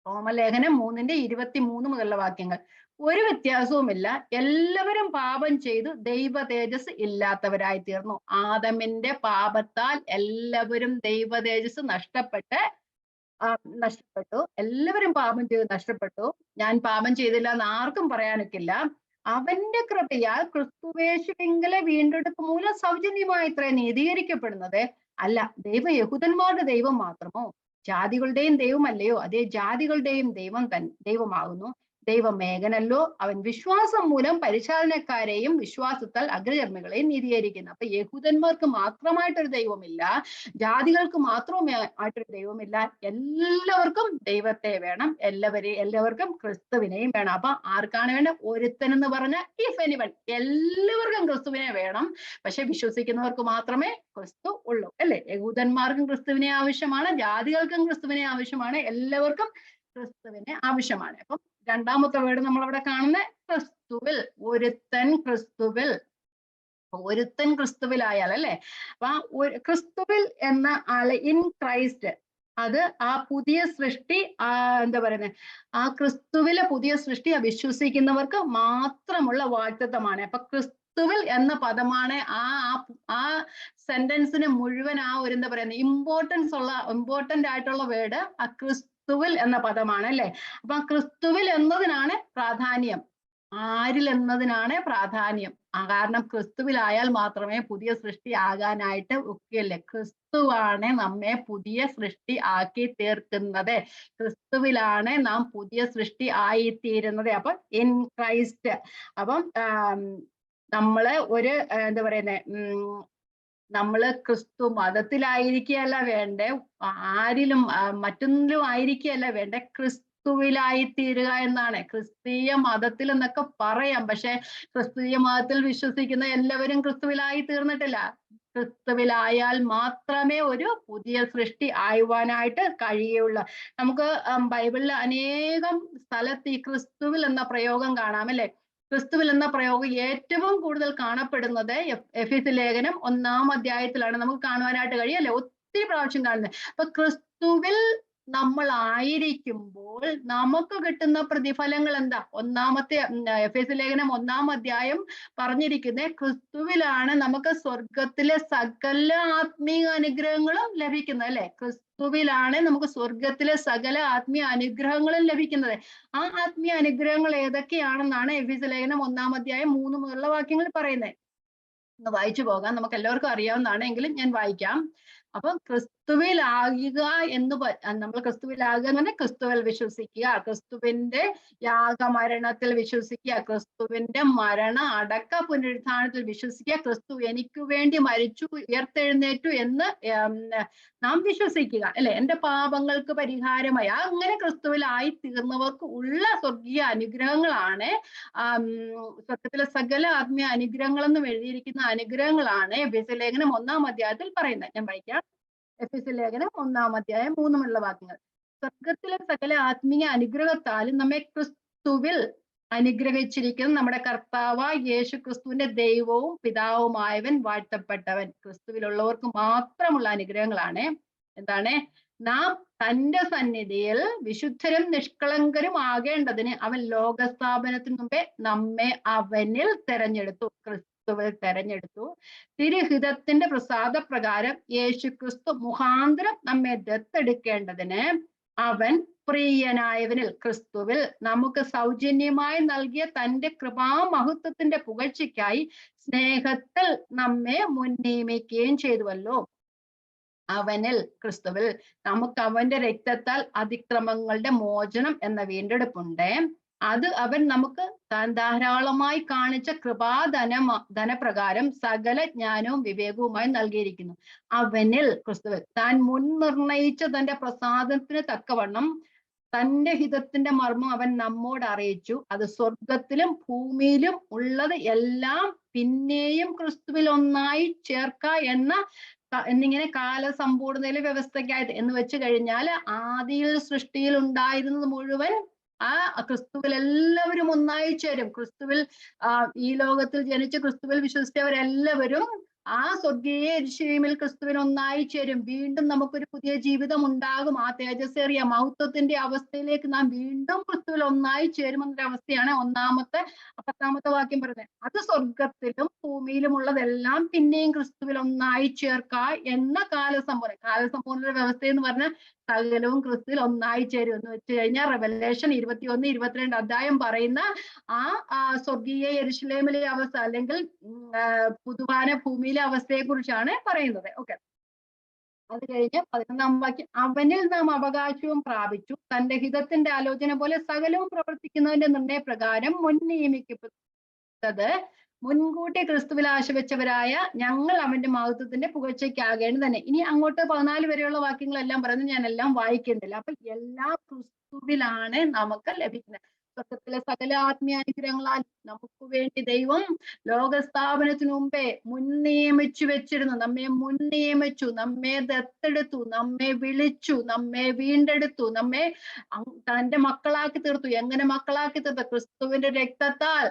റോമലേഖനം 3:23 മുതലുള്ള വാക്യങ്ങൾ. ഒരു വ്യത്യാസവുമില്ല, എല്ലാവരും പാപം ചെയ്തു ദൈവ തേജസ് ഇല്ലാത്തവരായി തീർന്നു. ആദമിന്റെ പാപത്താൽ എല്ലാവരും ദൈവ തേജസ് നഷ്ടപ്പെട്ടു. എല്ലാവരും പാപം ചെയ്ത് നഷ്ടപ്പെട്ടു. ഞാൻ പാപം ചെയ്തില്ല എന്ന് ആർക്കും പറയാനൊക്കില്ല. അവന്റെ കൃപയാൽ ക്രിസ്തുവേശുവിങ്കലെ വീണ്ടെടുപ്പ് മൂലം സൗജന്യമായി ഇത്ര നീതീകരിക്കപ്പെടുന്നത്. അല്ല, യഹൂദന്മാരുടെ ദൈവം മാത്രമോ? ജാതികളുടെയും ദൈവമല്ലയോ? അതേ, ജാതികളുടെയും ദൈവമാകുന്നു. ദൈവമേകനല്ലോ. അവൻ വിശ്വാസം മൂലം പരിശാലനക്കാരെയും വിശ്വാസത്താൽ അഗ്രചർമ്മികളെയും നീതീകരിക്കുന്നു. അപ്പൊ യഹൂദന്മാർക്ക് മാത്രമായിട്ടൊരു ദൈവമില്ല, ജാതികൾക്ക് മാത്രമായിട്ടൊരു ദൈവമില്ല, എല്ലാവർക്കും ദൈവത്തെ വേണം, എല്ലാവർക്കും ക്രിസ്തുവിനെയും വേണം. അപ്പൊ ആർക്കാണ് വേണ്ടത്? ഒരുത്തൻ എന്ന് പറഞ്ഞ ഇഫ് എനിവൺ, എല്ലാവർക്കും ക്രിസ്തുവിനെ വേണം. പക്ഷെ വിശ്വസിക്കുന്നവർക്ക് മാത്രമേ ക്രിസ്തു ഉള്ളൂ, അല്ലെ? യഹൂദന്മാർക്കും ക്രിസ്തുവിനെ ആവശ്യമാണ്, ജാതികൾക്കും ക്രിസ്തുവിനെ ആവശ്യമാണ്, എല്ലാവർക്കും ക്രിസ്തുവിനെ ആവശ്യമാണ്. അപ്പം രണ്ടാമത്തെ വേർഡ് നമ്മൾ അവിടെ കാണുന്ന ക്രിസ്തുവിൽ. ഒരുത്തൻ ക്രിസ്തുവിലായാൽ, അല്ലെ? അപ്പൊ ക്രിസ്തുവിൽ എന്ന ആള്, ഇൻ ക്രൈസ്റ്റ്, അത് ആ പുതിയ സൃഷ്ടി, എന്താ പറയുന്നത്, ആ ക്രിസ്തുവിലെ പുതിയ സൃഷ്ടി വിശ്വസിക്കുന്നവർക്ക് മാത്രമുള്ള വാഗ്ദത്തമാണ്. അപ്പൊ ക്രിസ്തുവിൽ എന്ന പദമാണ് ആ സെന്റൻസിന് മുഴുവൻ ഒരു എന്താ പറയുന്നത് ഇമ്പോർട്ടന്റ് ആയിട്ടുള്ള വേർഡ് ആ ക്രിസ്തുവിൽ എന്ന പദമാണ്, അല്ലെ? അപ്പൊ ക്രിസ്തുവിൽ എന്നതിനാണ് പ്രാധാന്യം, ആരിൽ എന്നതിനാണ് പ്രാധാന്യം. കാരണം ക്രിസ്തുവിലായാൽ മാത്രമേ പുതിയ സൃഷ്ടി ആകാനായിട്ട് ഒക്കെയല്ലേ. ക്രിസ്തുവാണ് നമ്മെ പുതിയ സൃഷ്ടി ആക്കി തീർക്കുന്നത്. ക്രിസ്തുവിലാണ് നാം പുതിയ സൃഷ്ടി ആയിത്തീരുന്നത്. അപ്പൊ ഇൻ ക്രൈസ്റ്റ്. അപ്പം നമ്മള് എന്താ പറയുന്നത്, നമ്മള് ക്രിസ്തു മതത്തിലായിരിക്കുകയല്ല വേണ്ടേ, ആരിലും മറ്റൊന്നിലും ആയിരിക്കുകയല്ല വേണ്ടേ, ക്രിസ്തുവിലായിത്തീരുക എന്നാണ്. ക്രിസ്തീയ മതത്തിൽ എന്നൊക്കെ പറയാം, പക്ഷെ ക്രിസ്തീയ മതത്തിൽ വിശ്വസിക്കുന്ന എല്ലാവരും ക്രിസ്തുവിലായി തീർന്നിട്ടില്ല. ക്രിസ്തുവിലായാൽ മാത്രമേ ഒരു പുതിയ സൃഷ്ടി ആയുവാനായിട്ട് കഴിയുള്ളൂ. നമുക്ക് ബൈബിളിൽ അനേകം സ്ഥലത്ത് ഈ ക്രിസ്തുവിൽ എന്ന പ്രയോഗം കാണാം, അല്ലെ? ക്രിസ്തുവിൽ എന്ന പ്രയോഗം ഏറ്റവും കൂടുതൽ കാണപ്പെടുന്നത് എഫെസ്യ ലേഖനം 1-ാം അധ്യായത്തിലാണ് നമുക്ക് കാണുവാനായിട്ട് കഴിയും, അല്ലെ? ഒത്തിരി പ്രാവശ്യം കാണുന്നത്. അപ്പൊ ക്രിസ്തുവിൽ നമ്മൾ ആയിരിക്കുമ്പോൾ നമുക്ക് കിട്ടുന്ന പ്രതിഫലങ്ങൾ എന്താ? എഫെസ്യ ലേഖനം 1-ാം അധ്യായം പറഞ്ഞിരിക്കുന്നത് ക്രിസ്തുവിലാണ് നമുക്ക് സ്വർഗത്തിലെ സകല ആത്മീയ അനുഗ്രഹങ്ങളും ലഭിക്കുന്നത്, അല്ലെ? ക്രിസ്തുവിലാണ് നമുക്ക് സ്വർഗത്തിലെ സകല ആത്മീയ അനുഗ്രഹങ്ങളും ലഭിക്കുന്നത്. ആ ആത്മീയ അനുഗ്രഹങ്ങൾ ഏതൊക്കെയാണെന്നാണ് എഫെസ്യ ലേഖനം 1-ാം അധ്യായം 3 മുതലുള്ള വാക്യങ്ങൾ പറയുന്നത്. ഒന്ന് വായിച്ചു പോകാം. നമുക്ക് എല്ലാവർക്കും അറിയാവുന്നതാണ്, എങ്കിലും ഞാൻ വായിക്കാം. അപ്പൊ ക്രിസ്തുവിലാകുക നമ്മൾ ക്രിസ്തുവിലാകുക എന്ന് പറഞ്ഞാൽ ക്രിസ്തുവിൽ വിശ്വസിക്കുക, ക്രിസ്തുവിന്റെ യാഗമരണത്തിൽ വിശ്വസിക്കുക, ക്രിസ്തുവിന്റെ മരണ അടക്ക പുനരുത്ഥാനത്തിൽ വിശ്വസിക്കുക, ക്രിസ്തു എനിക്ക് വേണ്ടി മരിച്ചു ഉയർത്തെഴുന്നേറ്റു എന്ന് നാം വിശ്വസിക്കുക, അല്ലെ? എന്റെ പാപങ്ങൾക്ക് പരിഹാരമായി അങ്ങനെ ക്രിസ്തുവിലായി തീർന്നവർക്ക് ഉള്ള സ്വർഗീയ അനുഗ്രഹങ്ങളാണ്, സ്വർഗത്തിലെ സകല ആത്മീയ അനുഗ്രഹങ്ങളെന്നും എഴുതിയിരിക്കുന്ന അനുഗ്രഹങ്ങളാണ് എഫെസ്യ ലേഖനം 1-ാം അധ്യായത്തിൽ പറയുന്നത്. ഞാൻ വായിക്കാം. എഫെസ്യ ലേഖനം 1-ാം അധ്യായം 3 വാക്യങ്ങൾ. സ്വർഗത്തിലെ സകല ആത്മീയ അനുഗ്രഹത്താലും നമ്മെ ക്രിസ്തുവിൽ അനുഗ്രഹിച്ചിരിക്കുന്ന നമ്മുടെ കർത്താവായ യേശു ക്രിസ്തുവിന്റെ ദൈവവും പിതാവുമായവൻ വാഴ്ത്തപ്പെട്ടവൻ. ക്രിസ്തുവിലുള്ളവർക്ക് മാത്രമുള്ള അനുഗ്രഹങ്ങളാണ്. എന്താണ്? നാം തന്റെ സന്നിധിയിൽ വിശുദ്ധരും നിഷ്കളങ്കരും ആകേണ്ടതിന് അവൻ ലോകസ്ഥാപനത്തിന് മുമ്പേ നമ്മെ അവനിൽ തെരഞ്ഞെടുത്തു, ക്രിസ്തുവിൽ തെരഞ്ഞെടുത്തു. തിരുഹിതത്തിന്റെ പ്രസാദപ്രകാരം യേശു ക്രിസ്തു മുഖാന്തരം നമ്മെ ദത്തെടുക്കേണ്ടതിന് അവൻ പ്രിയനായവനിൽ, ക്രിസ്തുവിൽ നമുക്ക് സൗജന്യമായി നൽകിയ തന്റെ കൃപാമഹത്വത്തിന്റെ പുകഴ്ചയ്ക്കായി സ്നേഹത്തിൽ നമ്മെ മുൻനിയമിക്കുകയും ചെയ്തുവല്ലോ. അവനിൽ, ക്രിസ്തുവിൽ നമുക്ക് അവന്റെ രക്തത്താൽ അതിക്രമങ്ങളുടെ മോചനം എന്ന വീണ്ടെടുപ്പുണ്ട്. അത് അവൻ നമുക്ക് താൻ ധാരാളമായി കാണിച്ച ധനപ്രകാരം സകല ജ്ഞാനവും വിവേകവുമായി നൽകിയിരിക്കുന്നു. അവനിൽ, ക്രിസ്തുവിൽ താൻ മുൻ നിർണയിച്ച തന്റെ പ്രസാദത്തിന് തക്കവണ്ണം തന്റെ ഹിതത്തിന്റെ മർമ്മം അവൻ നമ്മോട് അറിയിച്ചു. അത് സ്വർഗത്തിലും ഭൂമിയിലും ഉള്ളത് എല്ലാം പിന്നെയും ക്രിസ്തുവിൽ ഒന്നായി എന്നിങ്ങനെ കാലസമ്പൂർണ്ണതയിലെ വ്യവസ്ഥയ്ക്കായിട്ട് എന്ന് വെച്ച് കഴിഞ്ഞാൽ ആദിയിൽ സൃഷ്ടിയിൽ ഉണ്ടായിരുന്നത് മുഴുവൻ ക്രിസ്തുവിൽ എല്ലാവരും ഒന്നായി ചേരും. ക്രിസ്തുവിൽ ഈ ലോകത്തിൽ ജനിച്ച് ക്രിസ്തുവിൽ വിശ്വസിച്ചവരെല്ലാവരും ആ സ്വർഗീയ യെരൂശലേമിൽ ക്രിസ്തുവിന് ഒന്നായി ചേരും. വീണ്ടും നമുക്കൊരു പുതിയ ജീവിതം ഉണ്ടാകും. ആ തേജസ്സേറിയ മഹത്വത്തിന്റെ അവസ്ഥയിലേക്ക് നാം വീണ്ടും ക്രിസ്തുവിൽ ഒന്നായി ചേരുമെന്നൊരു അവസ്ഥയാണ് 10-ാമത്തെ വാക്യം പറയുന്നത്. അത് സ്വർഗത്തിലും ഭൂമിയിലും ഉള്ളതെല്ലാം പിന്നെയും ക്രിസ്തുവിൽ ഒന്നായി ചേർക്ക എന്ന കാലസമ്പൂർണ്ണ വ്യവസ്ഥ എന്ന് പറഞ്ഞാൽ സകലവും ക്രിസ്തുവിൽ ഒന്നായി ചേരും എന്ന് വെച്ച് കഴിഞ്ഞാൽ റെവലേഷൻ 21-22 അധ്യായം പറയുന്ന ആ സ്വർഗീയ യെരൂശലേമിലെ അവസ്ഥ അല്ലെങ്കിൽ പുതുവാന ഭൂമിയിലെ അവസ്ഥയെ കുറിച്ചാണ് പറയുന്നത്. ഓക്കെ, അത് കഴിഞ്ഞ് 11-ാം വാക്യം, അവനിൽ നാം അവകാശവും പ്രാപിച്ചു, തന്റെ ഹിതത്തിന്റെ ആലോചന പോലെ സകലവും പ്രവർത്തിക്കുന്നതിന്റെ നിർണയപ്രകാരം മുൻ നിയമിക്കപ്പെട്ടത് മുൻകൂട്ടി ക്രിസ്തുവിൽ ആശവെച്ചവരായ ഞങ്ങൾ അവന്റെ മഹത്വത്തിന്റെ പുകഴ്ചയ്ക്കാകേണ്ടത് തന്നെ. ഇനി അങ്ങോട്ട് 14 വരെയുള്ള വാക്യങ്ങളെല്ലാം പറയുന്നത് ഞാൻ എല്ലാം വായിക്കുന്നില്ല. അപ്പൊ എല്ലാം ക്രിസ്തുവിലാണ് നമുക്ക് ലഭിക്കുന്നത്. സ്വർഗത്തിലെ സകല ആത്മീയ അനുഗ്രഹങ്ങളാൽ നമുക്ക് വേണ്ടി ദൈവം ലോകസ്ഥാപനത്തിനു മുമ്പേ മുൻനിയമിച്ചു വെച്ചിരുന്നു. നമ്മെ മുൻനിയമിച്ചു, നമ്മെ ദത്തെടുത്തു, നമ്മെ വിളിച്ചു, നമ്മെ വീണ്ടെടുത്തു, നമ്മെ തന്റെ മക്കളാക്കി തീർത്തു. എങ്ങനെ മക്കളാക്കി തീർത്തു? ക്രിസ്തുവിന്റെ രക്തത്താൽ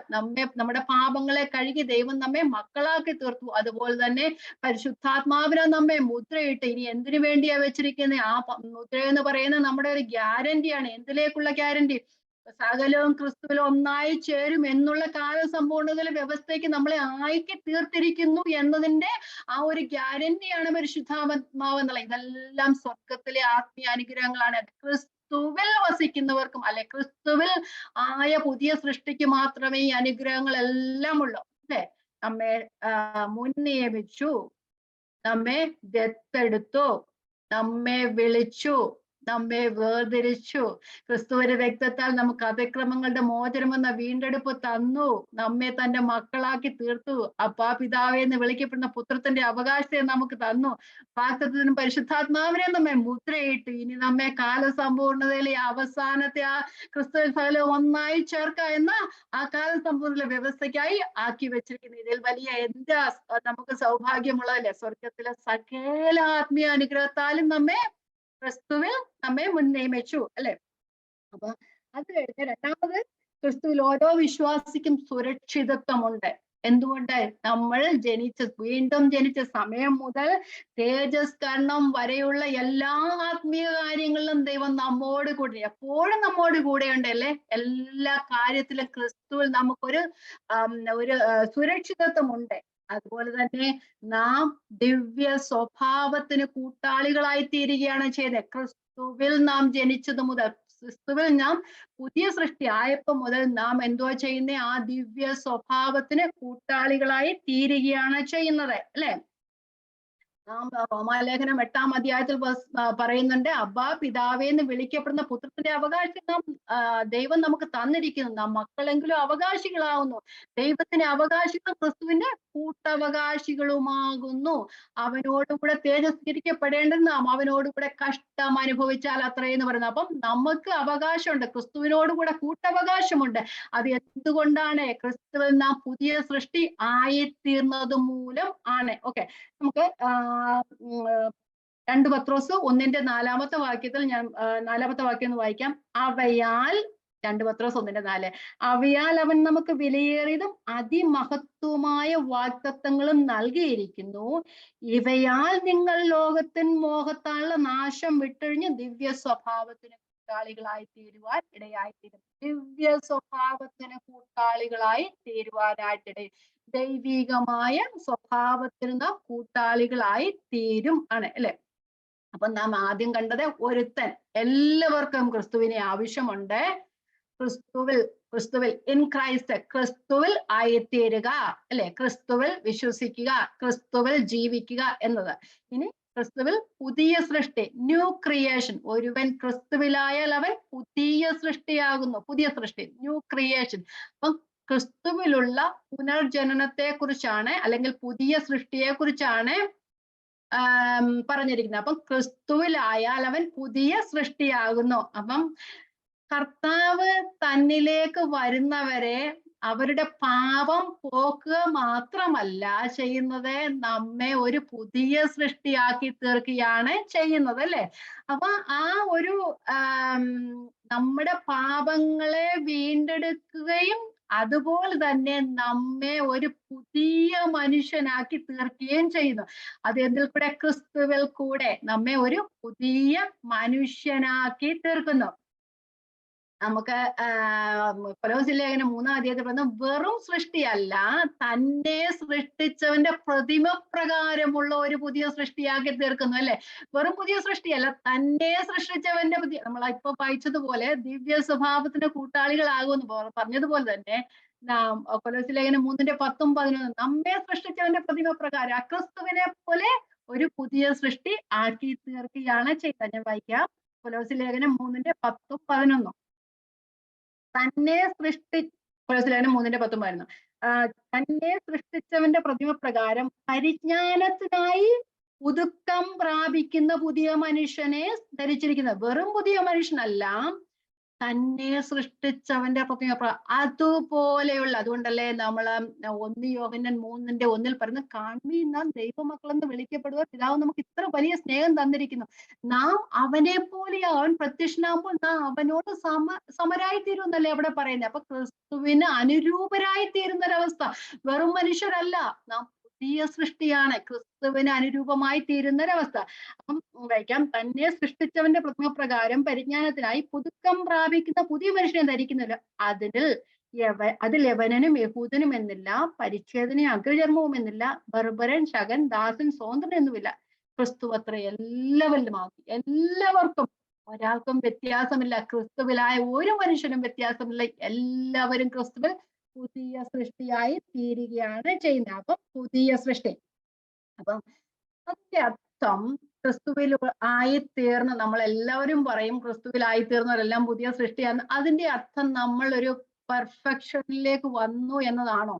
നമ്മുടെ പാപങ്ങളെ കഴുകി ദൈവം നമ്മെ മക്കളാക്കി തീർത്തു. അതുപോലെ തന്നെ പരിശുദ്ധാത്മാവിനെ നമ്മെ മുദ്രയിട്ട്, ഇനി എന്തിനു വേണ്ടിയാ വെച്ചിരിക്കുന്നത്? ആ മുദ്ര എന്ന് പറയുന്നത് നമ്മുടെ ഒരു ഗ്യാരണ്ടിയാണ്. എന്തിലേക്കുള്ള ഗ്യാരണ്ടി? സകലവും ക്രിസ്തുവിൽ ഒന്നായി ചേരും എന്നുള്ള കാലസമ്പൂർണ്ണതയിലെ വ്യവസ്ഥയ്ക്ക് നമ്മളെ ആക്കി തീർത്തിരിക്കുന്നു എന്നതിന്റെ ആ ഒരു ഗ്യാരണ്ടിയാണ് പരിശുദ്ധാത്മാവ് എന്നുള്ളത്. ഇതെല്ലാം സ്വർഗത്തിലെ ആത്മീയ അനുഗ്രഹങ്ങളാണ്. ക്രിസ്തുവിൽ വസിക്കുന്നവർക്കും അല്ലെ ക്രിസ്തുവിൽ ആയ പുതിയ സൃഷ്ടിക്ക് മാത്രമേ ഈ അനുഗ്രഹങ്ങളെല്ലാം ഉള്ളൂ. അല്ലെ, നമ്മെ മുൻനിയമിച്ചു, നമ്മെ ദത്തെടുത്തു, നമ്മെ വിളിച്ചു, നമ്മെ വേർതിരിച്ചു, ക്രിസ്തുവിന്റെ രക്തത്താൽ നമുക്ക് അതിക്രമങ്ങളുടെ മോചനമെന്ന വീണ്ടെടുപ്പ് തന്നു, നമ്മെ തന്റെ മക്കളാക്കി തീർത്തു, അപ്പാ പിതാവേ എന്ന് വിളിക്കപ്പെടുന്ന പുത്രത്തിന്റെ അവകാശത്തെ നമുക്ക് തന്നു, വാഗ്ദത്തത്തിനും പരിശുദ്ധാത്മാവിനെ നമ്മെ മുദ്രയിട്ട് ഇനി നമ്മെ കാലസമ്പൂർണ്ണതയിലെ അവസാനത്തെ ആ ക്രിസ്തുവിൽ സകലം ഒന്നായി ചേർക്ക എന്ന ആ കാലസമ്പൂർണ്ണ വ്യവസ്ഥയ്ക്കായി ആക്കി വെച്ചിരിക്കുന്നു. ഇതിൽ വലിയ എന്താ നമുക്ക് സൗഭാഗ്യമുള്ളതല്ലേ? സ്വർഗത്തിലെ സകല ആത്മീയ അനുഗ്രഹത്താലും ക്രിസ്തുവിൽ നമ്മെ മുൻനിയമിച്ചു, അല്ലെ? അപ്പൊ അത് കഴിഞ്ഞ് രണ്ടാമത്, ക്രിസ്തുവിൽ ഓരോ വിശ്വാസിക്കും സുരക്ഷിതത്വമുണ്ട്. എന്തുകൊണ്ട്? നമ്മൾ വീണ്ടും ജനിച്ച സമയം മുതൽ തേജസ്കരണം വരെയുള്ള എല്ലാ ആത്മീയ കാര്യങ്ങളിലും ദൈവം നമ്മോട് കൂടെ, എപ്പോഴും നമ്മോട് കൂടെയുണ്ട്, അല്ലെ? എല്ലാ കാര്യത്തിലും ക്രിസ്തുവിൽ നമുക്കൊരു സുരക്ഷിതത്വമുണ്ട്. അതുപോലെ തന്നെ നാം ദിവ്യ സ്വഭാവത്തിന് കൂട്ടാളികളായി തീരുകയാണ് ചെയ്തത്. ക്രിസ്തുവിൽ നാം ജനിച്ചത് മുതൽ ക്രിസ്തുവിൽ നാം പുതിയ സൃഷ്ടി ആയപ്പോൾ മുതൽ നാം എന്തോ ചെയ്യുന്ന ആ ദിവ്യ സ്വഭാവത്തിന് കൂട്ടാളികളായി തീരുകയാണ് ചെയ്യുന്നത്, അല്ലെ? നാം റോമാലേഖനം 8-ാം അധ്യായത്തിൽ പറയുന്നുണ്ട്, അബ്ബാ പിതാവേ എന്ന് വിളിക്കപ്പെടുന്ന പുത്രത്തിന്റെ അവകാശം നാം ദൈവം നമുക്ക് തന്നിരിക്കുന്നു. നാം മക്കളെങ്കിലും അവകാശികളാവുന്നു. ദൈവത്തിന്റെ അവകാശികളും ക്രിസ്തുവിന്റെ കൂട്ടവകാശികളുമാകുന്നു. അവനോടുകൂടെ തേജസ്കരിക്കപ്പെടേണ്ടത് നാം അവനോടുകൂടെ കഷ്ടം അനുഭവിച്ചാൽ അത്രയെന്ന് പറയുന്നത്. അപ്പം നമുക്ക് അവകാശമുണ്ട്, ക്രിസ്തുവിനോടുകൂടെ കൂട്ടവകാശമുണ്ട്. അത് എന്തുകൊണ്ടാണ്? ക്രിസ്തുവിൽ നാം പുതിയ സൃഷ്ടി ആയിത്തീർന്നത് മൂലം ആണ്. ഓക്കെ, നമുക്ക് 2 പത്രോസ് 1-ന്റെ 4-ാമത്തെ വാക്യത്തിൽ ഞാൻ 4-ാമത്തെ വാക്യം ഒന്ന് വായിക്കാം. അവയാൽ 2 പത്രോസ് 1-ന്റെ 4, അവയാൽ അവൻ നമുക്ക് വിലയേറിയതും അതിമഹത്വമായ വാഗ്ദത്തങ്ങളും നൽകിയിരിക്കുന്നു. ഇവയാൽ നിങ്ങൾ ലോകത്തിൻ മോഹത്താലുള്ള നാശം വിട്ടൊഴിഞ്ഞ് ദിവ്യ സ്വഭാവത്തിന് കൂട്ടാളികളായി തീരുവാൻ ഇടയായിത്തീരും. ദിവ്യ സ്വഭാവത്തിന് കൂട്ടാളികളായി തീരുവാനായിട്ടിട, ദൈവികമായ സ്വഭാവത്തിന് നാം കൂട്ടാളികളായി തീരും ആണ്, അല്ലെ? അപ്പൊ നാം ആദ്യം കണ്ടത് ഒരുത്തൻ. എല്ലാവർക്കും ക്രിസ്തുവിനെ ആവശ്യമുണ്ട്. ക്രിസ്തുവിൽ ഇൻ ക്രൈസ്റ്റ്, ക്രിസ്തുവിൽ ആയിത്തീരുക, അല്ലെ? ക്രിസ്തുവിൽ വിശ്വസിക്കുക, ക്രിസ്തുവിൽ ജീവിക്കുക എന്നത്. ഇനി ക്രിസ്തുവിൽ പുതിയ സൃഷ്ടി, ന്യൂ ക്രിയേഷൻ. ഒരുവൻ ക്രിസ്തുവിലായാൽ അവൻ പുതിയ സൃഷ്ടിയാകുന്നു. പുതിയ സൃഷ്ടി, ന്യൂ ക്രിയേഷൻ. അപ്പം ക്രിസ്തുവിലുള്ള പുനർജനനത്തെ കുറിച്ചാണ്, അല്ലെങ്കിൽ പുതിയ സൃഷ്ടിയെ കുറിച്ചാണ് പറഞ്ഞിരിക്കുന്നത്. അപ്പം ക്രിസ്തുവിലായാൽ അവൻ പുതിയ സൃഷ്ടിയാകുന്നു. അപ്പം കർത്താവ് തന്നിലേക്ക് വരുന്നവരെ അവരുടെ പാപം പോക്കുക മാത്രമല്ല ചെയ്യുന്നത്, നമ്മെ ഒരു പുതിയ സൃഷ്ടിയാക്കി തീർക്കുകയാണ് ചെയ്യുന്നത്, അല്ലെ? അപ്പൊ ആ ഒരു നമ്മുടെ പാപങ്ങളെ വീണ്ടെടുക്കുകയും അതുപോലെ തന്നെ നമ്മെ ഒരു പുതിയ മനുഷ്യനാക്കി തീർക്കുകയും ചെയ്യുന്നു. അത് എന്തിൽ കൂടെ? ക്രിസ്തുവിൽ കൂടെ നമ്മെ ഒരു പുതിയ മനുഷ്യനാക്കി തീർക്കുന്നു. നമുക്ക് കൊലോസ്യ ലേഖനം 3-ാം അധ്യായത്തിൽ പറഞ്ഞ വെറും സൃഷ്ടിയല്ല, തന്നെ സൃഷ്ടിച്ചവന്റെ പ്രതിമ പ്രകാരമുള്ള ഒരു പുതിയ സൃഷ്ടിയാക്കി തീർക്കുന്നു, അല്ലെ? വെറും പുതിയ സൃഷ്ടിയല്ല, തന്നെ സൃഷ്ടിച്ചവന്റെ പുതിയ, നമ്മൾ ഇപ്പൊ വായിച്ചതുപോലെ ദിവ്യ സ്വഭാവത്തിന്റെ കൂട്ടാളികളാകുമെന്ന് പറഞ്ഞതുപോലെ തന്നെ കൊലോസ്യ ലേഖനം 3-ന്റെ 10-11, നമ്മെ സൃഷ്ടിച്ചവന്റെ പ്രതിമ പ്രകാരം ക്രിസ്തുവിനെ പോലെ ഒരു പുതിയ സൃഷ്ടി ആക്കി തീർക്കുകയാണ് ചെയ്യുന്നത്. ഞാൻ വായിക്കാം, കൊലോസ്യ ലേഖനം 3-ന്റെ 10-11. തന്നെ കൊലോസ്യ ലേഖനം 3-ന്റെ 10 തന്നെ സൃഷ്ടിച്ചവന്റെ പ്രതിമ പ്രകാരം പരിജ്ഞാനത്തിനായി പുതുക്കം പ്രാപിക്കുന്ന പുതിയ മനുഷ്യനെ ധരിച്ചിരിക്കുന്നത്. വെറും പുതിയ മനുഷ്യനല്ല, തന്നെ സൃഷ്ടിച്ചവന്റെ പ്രതിമ അതുപോലെയുള്ള. അതുകൊണ്ടല്ലേ നമ്മള് 1 യോഹന്നാൻ 3-ന്റെ 1 പറയുന്നത്, കാൺമീൻ നാം ദൈവമക്കളെന്ന് വിളിക്കപ്പെടുക, പിതാവ് നമുക്ക് ഇത്ര വലിയ സ്നേഹം തന്നിരിക്കുന്നു, നാം അവനെ പോലെ അവൻ പ്രത്യക്ഷനാകുമ്പോൾ നാം അവനോട് സമരായി തീരും എന്നല്ലേ അവിടെ പറയുന്നത്. അപ്പൊ ക്രിസ്തുവിന് അനുരൂപരായി തീരുന്നൊരവസ്ഥ. വെറും മനുഷ്യരല്ല, നാം പുതിയ സൃഷ്ടിയാണ്, ക്രിസ്തുവിന് അനുരൂപമായി തീരുന്നൊരവസ്ഥ. അപ്പം വായിക്കാം, തന്നെ സൃഷ്ടിച്ചവന്റെ പ്രതിമ പ്രകാരം പരിജ്ഞാനത്തിനായി പുതുക്കം പ്രാപിക്കുന്ന പുതിയ മനുഷ്യനെ ധരിക്കുന്നില്ല. അതിൽ യവനനും യഹൂദനും എന്നില്ല, പരിച്ഛേദനയും അഗ്രചർമ്മവും എന്നില്ല, ബർബരൻ, ശകൻ, ദാസൻ, സ്വതന്ത്രൻ എന്നുമില്ല, ക്രിസ്തു അത്ര എല്ലാവരിലുമാക്കി. എല്ലാവർക്കും, ഒരാൾക്കും വ്യത്യാസമില്ല. ക്രിസ്തുവിലായ ഒരു മനുഷ്യനും വ്യത്യാസമില്ല. എല്ലാവരും ക്രിസ്തുവിൽ പുതിയ സൃഷ്ടിയായി തീരുകയാണ് ചെയ്യുന്നത്. അപ്പം പുതിയ സൃഷ്ടി, അപ്പം അതിന്റെ അർത്ഥം ക്രിസ്തുവിൽ ആയിത്തീർന്ന്, നമ്മൾ എല്ലാവരും പറയും ക്രിസ്തുവിൽ ആയിത്തീർന്നവരെല്ലാം പുതിയ സൃഷ്ടിയാണ്. അതിന്റെ അർത്ഥം നമ്മൾ ഒരു പെർഫെക്ഷനിലേക്ക് വന്നു എന്നതാണോ?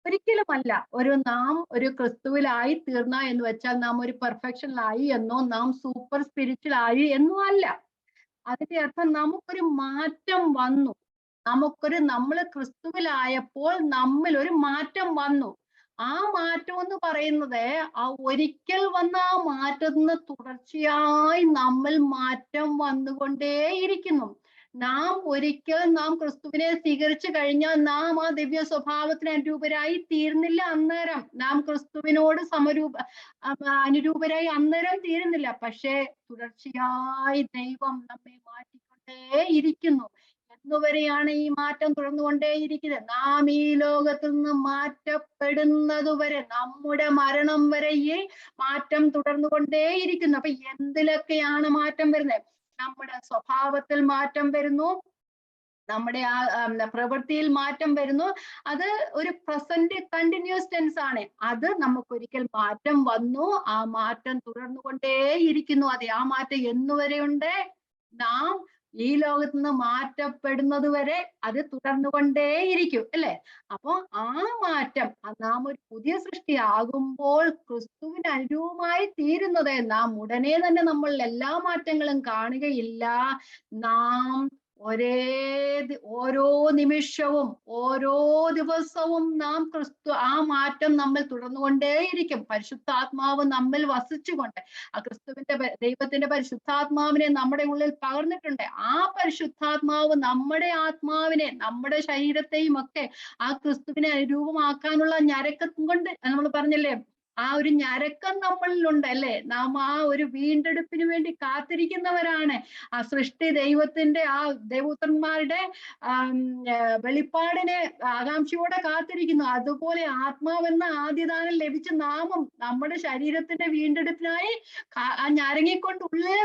ഒരിക്കലുമല്ല. നാം ഒരു ക്രിസ്തുവിലായി തീർന്ന എന്ന് വെച്ചാൽ നാം ഒരു പെർഫെക്ഷനിലായി എന്നോ നാം സൂപ്പർ സ്പിരിച്വൽ ആയി എന്നോ അല്ല. അതിന്റെ അർത്ഥം നമുക്കൊരു മാറ്റം വന്നു. നമ്മൾ ക്രിസ്തുവിലായപ്പോൾ നമ്മിൽ ഒരു മാറ്റം വന്നു. ആ മാറ്റം എന്ന് പറയുന്നത് ഒരിക്കൽ വന്ന ആ മാറ്റത്തിന് തുടർച്ചയായി നമ്മൾ മാറ്റം വന്നുകൊണ്ടേയിരിക്കുന്നു. നാം ക്രിസ്തുവിനെ സ്വീകരിച്ചു കഴിഞ്ഞാൽ നാം ആ ദിവ്യ സ്വഭാവത്തിന് അനുരൂപരായി തീരുന്നില്ല. അന്നേരം നാം ക്രിസ്തുവിനോട് അനുരൂപരായി അന്നേരം തീരുന്നില്ല. പക്ഷേ തുടർച്ചയായി ദൈവം നമ്മെ മാറ്റിക്കൊണ്ടേയിരിക്കുന്നു. എന്നുവരെയാണ് ഈ മാറ്റം തുടർന്നുകൊണ്ടേയിരിക്കുന്നത്? നാം ഈ ലോകത്തിൽ നിന്ന് മാറ്റപ്പെടുന്നതുവരെ, നമ്മുടെ മരണം വരെ ഈ മാറ്റം തുടർന്നുകൊണ്ടേയിരിക്കുന്നു. അപ്പൊ എന്തിലൊക്കെയാണ് മാറ്റം വരുന്നത്? നമ്മുടെ സ്വഭാവത്തിൽ മാറ്റം വരുന്നു, നമ്മുടെ പ്രവൃത്തിയിൽ മാറ്റം വരുന്നു. അത് ഒരു പ്രസന്റ് കണ്ടിന്യൂസ് ടെൻസ് ആണ്. അത് നമുക്കൊരിക്കൽ മാറ്റം വന്നു, ആ മാറ്റം തുടർന്നുകൊണ്ടേയിരിക്കുന്നു. അതെ, ആ മാറ്റം എന്നുവരെയുണ്ട്? നാം ഈ ലോകത്ത് നിന്ന് മാറ്റപ്പെടുന്നത് വരെ അത് തുടർന്നുകൊണ്ടേയിരിക്കും, അല്ലെ? അപ്പൊ ആ മാറ്റം, നാം ഒരു പുതിയ സൃഷ്ടിയാകുമ്പോൾ ക്രിസ്തുവിന് അനുരൂപമായി തീരുന്നത് നാം ഉടനെ തന്നെ നമ്മൾ എല്ലാ മാറ്റങ്ങളും കാണുകയില്ല. നാം ഓരോ നിമിഷവും ഓരോ ദിവസവും നാം ആ മാറ്റം നമ്മൾ തുടർന്നുകൊണ്ടേയിരിക്കും. പരിശുദ്ധാത്മാവ് നമ്മിൽ വസിച്ചുകൊണ്ട്, ആ ദൈവത്തിന്റെ പരിശുദ്ധാത്മാവിനെ നമ്മുടെ ഉള്ളിൽ പകർന്നിട്ടുണ്ട്. ആ പരിശുദ്ധാത്മാവ് നമ്മുടെ ആത്മാവിനെ, നമ്മുടെ ശരീരത്തെയും ഒക്കെ ആ ക്രിസ്തുവിനെ അനുരൂപമാക്കാനുള്ള ഞരക്കം കൊണ്ട്, നമ്മൾ പറഞ്ഞല്ലേ, ആ ഒരു ഞരക്കം നമ്മളിലുണ്ട്, അല്ലെ? നാം ആ ഒരു വീണ്ടെടുപ്പിന് വേണ്ടി കാത്തിരിക്കുന്നവരാണ്. ആ സൃഷ്ടി ദൈവത്തിന്റെ, ആ ദേവപുത്രന്മാരുടെ വെളിപ്പാടിനെ ആകാംക്ഷയോടെ കാത്തിരിക്കുന്നു. അതുപോലെ ആത്മാവെന്ന ആദ്യദാനം ലഭിച്ച നാമം നമ്മുടെ ശരീരത്തിന്റെ വീണ്ടെടുപ്പിനായി ഞരങ്ങിക്കൊണ്ട് ഉള്ളിൽ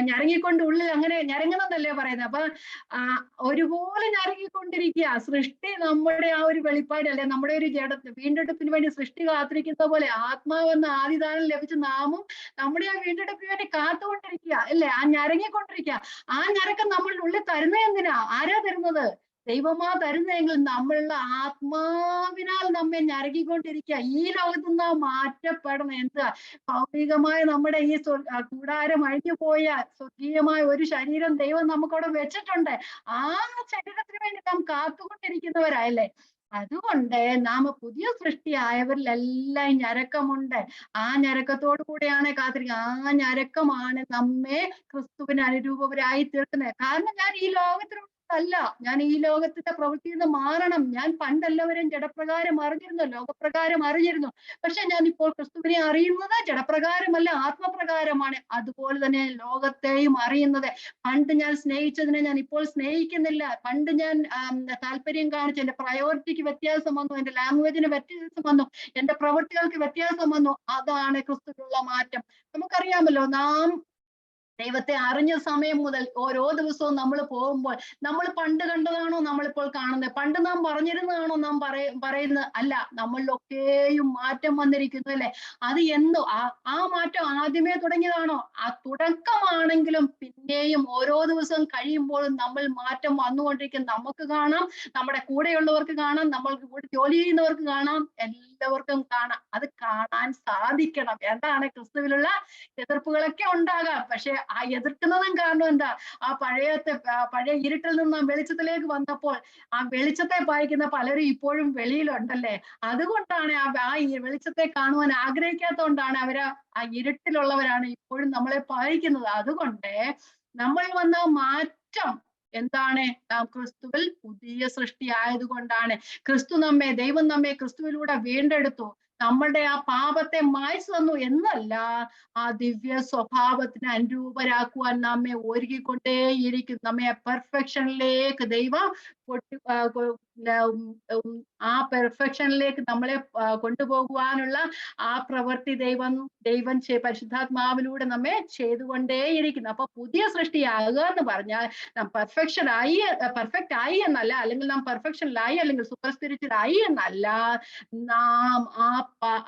ഞരങ്ങിക്കൊണ്ട് ഉള്ളിൽ അങ്ങനെ ഞരങ്ങണമെന്നല്ലേ പറയുന്നത്. അപ്പൊ ഒരുപോലെ ഞരങ്ങിക്കൊണ്ടിരിക്കുക സൃഷ്ടി. നമ്മുടെ ആ ഒരു വെളിപ്പാട്, അല്ലെ, നമ്മുടെ ഒരു വീണ്ടെടുപ്പിന് വേണ്ടി സൃഷ്ടി കാത്തിരിക്കുന്ന പോലെ ആത്മാവെന്ന ആദിദാനം ലഭിച്ച നാമും നമ്മുടെ ആ വീണ്ടെടുപ്പിന് വേണ്ടി കാത്തുകൊണ്ടിരിക്കുക, അല്ലെ? ആ ഞരങ്ങിക്കൊണ്ടിരിക്കുക. ആ ഞരക്കം നമ്മളുടെ ഉള്ളിൽ തരുന്നത് എന്തിനാ? ആരാ തരുന്നത്? ദൈവമാ തരുന്നതെങ്കിൽ നമ്മളുടെ ആത്മാവിനാൽ നമ്മെ ഞരകിക്കൊണ്ടിരിക്കുക. ഈ ലോകത്ത് നാം മാറ്റപ്പെടണം. എന്താ? ഭൗതികമായ നമ്മുടെ ഈ കൂടാരം അഴിഞ്ഞു പോയ സ്വർഗീയമായ ഒരു ശരീരം ദൈവം നമുക്കവിടെ വെച്ചിട്ടുണ്ട്. ആ ശരീരത്തിന് വേണ്ടി നാം കാത്തുകൊണ്ടിരിക്കുന്നവരല്ലേ? അതുകൊണ്ട് നാം പുതിയ സൃഷ്ടിയായവരിലെല്ലാം ഞരക്കമുണ്ട്. ആ ഞരക്കത്തോടു കൂടെയാണ് കാത്തിരിക്കുക. ആ ഞരക്കമാണ് നമ്മെ ക്രിസ്തുവിന് അനുരൂപരായി തീർക്കുന്നത്. കാരണം ഞാൻ ഈ ലോകത്തിലുള്ള അല്ല, ഞാൻ ഈ ലോകത്തിന്റെ പ്രവൃത്തിയിൽ നിന്ന് മാറണം. ഞാൻ പണ്ടെല്ലാവരും ജഡപ്രകാരം അറിഞ്ഞിരുന്നു, ലോകപ്രകാരം അറിഞ്ഞിരുന്നു. പക്ഷെ ഞാൻ ഇപ്പോൾ ക്രിസ്തുവിനെ അറിയുന്നത് ജഡപ്രകാരമല്ല, ആത്മപ്രകാരമാണ്. അതുപോലെ തന്നെ ലോകത്തെയും അറിയുന്നത്. പണ്ട് ഞാൻ സ്നേഹിച്ചതിനെ ഞാൻ ഇപ്പോൾ സ്നേഹിക്കുന്നില്ല. പണ്ട് ഞാൻ താല്പര്യം കാണിച്ചു, എന്റെ പ്രയോറിറ്റിക്ക് വ്യത്യാസം വന്നു, എന്റെ ലാംഗ്വേജിന് വ്യത്യാസം വന്നു, എന്റെ പ്രവൃത്തികൾക്ക് വ്യത്യാസം വന്നു. അതാണ് ക്രിസ്തുവിലുള്ള മാറ്റം. നമുക്കറിയാമല്ലോ, നാം ദൈവത്തെ അറിഞ്ഞ സമയം മുതൽ ഓരോ ദിവസവും നമ്മൾ പോകുമ്പോൾ നമ്മൾ പണ്ട് കണ്ടതാണോ നമ്മളിപ്പോൾ കാണുന്നത്? പണ്ട് നാം പറഞ്ഞിരുന്നതാണോ നാം പറയുന്നത്? അല്ല, നമ്മളിലൊക്കെയും മാറ്റം വന്നിരിക്കുന്നു, അല്ലെ? അത് ആ മാറ്റം ആദ്യമേ തുടങ്ങിയതാണോ? ആ തുടക്കമാണെങ്കിലും പിന്നെയും ഓരോ ദിവസവും കഴിയുമ്പോഴും നമ്മൾ മാറ്റം വന്നുകൊണ്ടിരിക്കും. നമുക്ക് കാണാം, നമ്മുടെ കൂടെയുള്ളവർക്ക് കാണാം, നമ്മൾക്ക് കൂടെ ജോലി ചെയ്യുന്നവർക്ക് കാണാം, എല്ലാവർക്കും കാണാം. അത് കാണാൻ സാധിക്കണം. എന്താണ്? ക്രിസ്തുവിലുള്ള എതിർപ്പുകളൊക്കെ ഉണ്ടാകാം, പക്ഷെ ആ എതിർക്കുന്നതും കാരണം എന്താ? ആ പഴയ ഇരുട്ടിൽ നിന്ന് വെളിച്ചത്തിലേക്ക് വന്നപ്പോൾ ആ വെളിച്ചത്തെ പായിക്കുന്ന പലരും ഇപ്പോഴും വെളിയിലുണ്ടല്ലേ? അതുകൊണ്ടാണ് ആ വെളിച്ചത്തെ കാണുവാൻ ആഗ്രഹിക്കാത്തതുകൊണ്ടാണ് ആ ഇരുട്ടിലുള്ളവരാണ് ഇപ്പോഴും നമ്മളെ പായിക്കുന്നത്. അതുകൊണ്ട് നമ്മൾ വന്ന മാറ്റം എന്താണ്? നാം ക്രിസ്തുവിൽ പുതിയ സൃഷ്ടി ആയതുകൊണ്ടാണ്. ദൈവം നമ്മെ ക്രിസ്തുവിലൂടെ വീണ്ടെടുത്തു. നമ്മളുടെ ആ പാപത്തെ മായ്ച്ചു തന്നു എന്നല്ല, ആ ദിവ്യ സ്വഭാവത്തിന് അനുരൂപരാക്കുവാൻ നമ്മെ ഒരുക്കിക്കൊണ്ടേയിരിക്കും. നമ്മെ പെർഫെക്ഷനിലേക്ക് ദൈവം ആ പെർഫെക്ഷനിലേക്ക് നമ്മളെ കൊണ്ടുപോകുവാനുള്ള ആ പ്രവൃത്തി ദൈവം പരിശുദ്ധാത്മാവിലൂടെ നമ്മെ ചെയ്തുകൊണ്ടേയിരിക്കുന്നു. അപ്പൊ പുതിയ സൃഷ്ടിയാകുക എന്ന് പറഞ്ഞാൽ നാം പെർഫെക്റ്റ് ആയി എന്നല്ല, അല്ലെങ്കിൽ നാം പെർഫെക്ഷനിലായി അല്ലെങ്കിൽ സൂപ്പർ സ്പിരിച്വൽ ആയി എന്നല്ല. നാം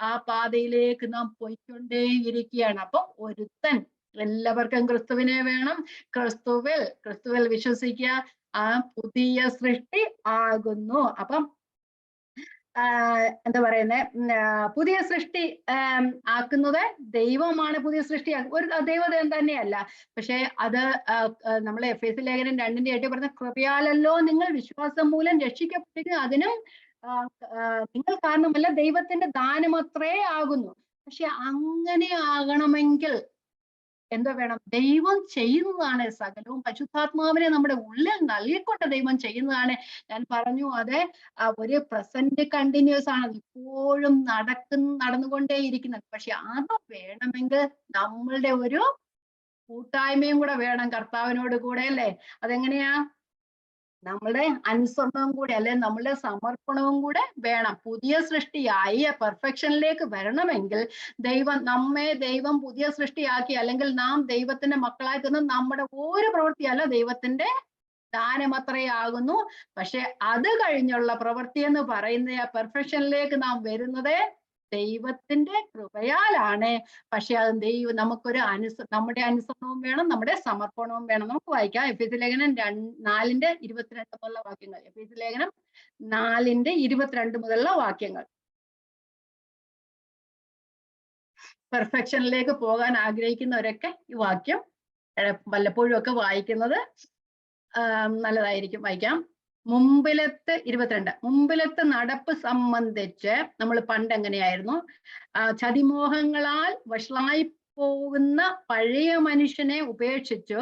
ആ പാതയിലേക്ക് നാം പോയിക്കൊണ്ടേയിരിക്കുകയാണ്. അപ്പൊ എല്ലാവർക്കും ക്രിസ്തുവിനെ വേണം. ക്രിസ്തുവിൽ വിശ്വസിക്കുക, ആ പുതിയ സൃഷ്ടി ആകുന്നു. അപ്പം എന്താ പറയുന്നത്? പുതിയ സൃഷ്ടി ആക്കുന്നത് ദൈവമാണ്. പുതിയ സൃഷ്ടി ഒരു ദൈവം തന്നെയല്ല. പക്ഷെ അത് നമ്മളെ എഫേസ്യ ലേഖനം 2:8 പറഞ്ഞ കൃപയാലല്ലോ നിങ്ങൾ വിശ്വാസം മൂലം രക്ഷിക്കപ്പെടുക, അതിനും നിങ്ങൾ കാരണമല്ല, ദൈവത്തിന്റെ ദാനമത്രേ ആകുന്നു. പക്ഷെ അങ്ങനെ ആകണമെങ്കിൽ എന്താ വേണം? ദൈവം ചെയ്യുന്നതാണ് സകലവും. പരിശുദ്ധാത്മാവിനെ നമ്മുടെ ഉള്ളിൽ നൽകിക്കൊണ്ട് ദൈവം ചെയ്യുന്നതാണ്. ഞാൻ പറഞ്ഞു, അത് ഒരു പ്രസന്റ് കണ്ടിന്യൂസ് ആണ്, ഇപ്പോഴും നടന്നുകൊണ്ടേയിരിക്കുന്നത്. പക്ഷെ അത് വേണമെങ്കിൽ നമ്മളുടെ ഒരു കൂട്ടായ്മയും കൂടെ വേണം കർത്താവിനോട് കൂടെ, അല്ലേ? അതെങ്ങനെയാ? നമ്മളുടെ അനുസരണവും കൂടി അല്ലെ നമ്മളുടെ സമർപ്പണവും കൂടെ വേണം. പുതിയ സൃഷ്ടിയായി പെർഫെക്ഷനിലേക്ക് വരണമെങ്കിൽ ദൈവം പുതിയ സൃഷ്ടിയാക്കി, അല്ലെങ്കിൽ നാം ദൈവത്തിന്റെ മക്കളായി തീർന്ന് നമ്മുടെ ഒരു പ്രവൃത്തിയല്ല, ദൈവത്തിന്റെ ദാനമത്രേ ആകുന്നു. പക്ഷെ അത് കഴിഞ്ഞുള്ള പ്രവൃത്തി എന്ന് പറയുന്ന ആ പെർഫെക്ഷനിലേക്ക് നാം വരുന്നത് ദൈവത്തിന്റെ കൃപയാലാണ്. പക്ഷെ അത് നമുക്കൊരു നമ്മുടെ അനുസരണവും വേണം, നമ്മുടെ സമർപ്പണവും വേണം. നമുക്ക് വായിക്കാം എഫേസ്യ ലേഖനം 4:22 മുതലുള്ള വാക്യങ്ങൾ. എഫേസ്യ ലേഖനം 4:22 മുതലുള്ള വാക്യങ്ങൾ. പെർഫെക്ഷനിലേക്ക് പോകാൻ ആഗ്രഹിക്കുന്നവരൊക്കെ ഈ വാക്യം വല്ലപ്പോഴും ഒക്കെ വായിക്കുന്നത് നല്ലതായിരിക്കും. വായിക്കാം. 22 മുമ്പിലത്തെ നടപ്പ് സംബന്ധിച്ച് നമ്മൾ പണ്ട് എങ്ങനെയായിരുന്നു? ചതിമോഹങ്ങളാൽ വഷളായി പോകുന്ന പഴയ മനുഷ്യനെ ഉപേക്ഷിച്ചു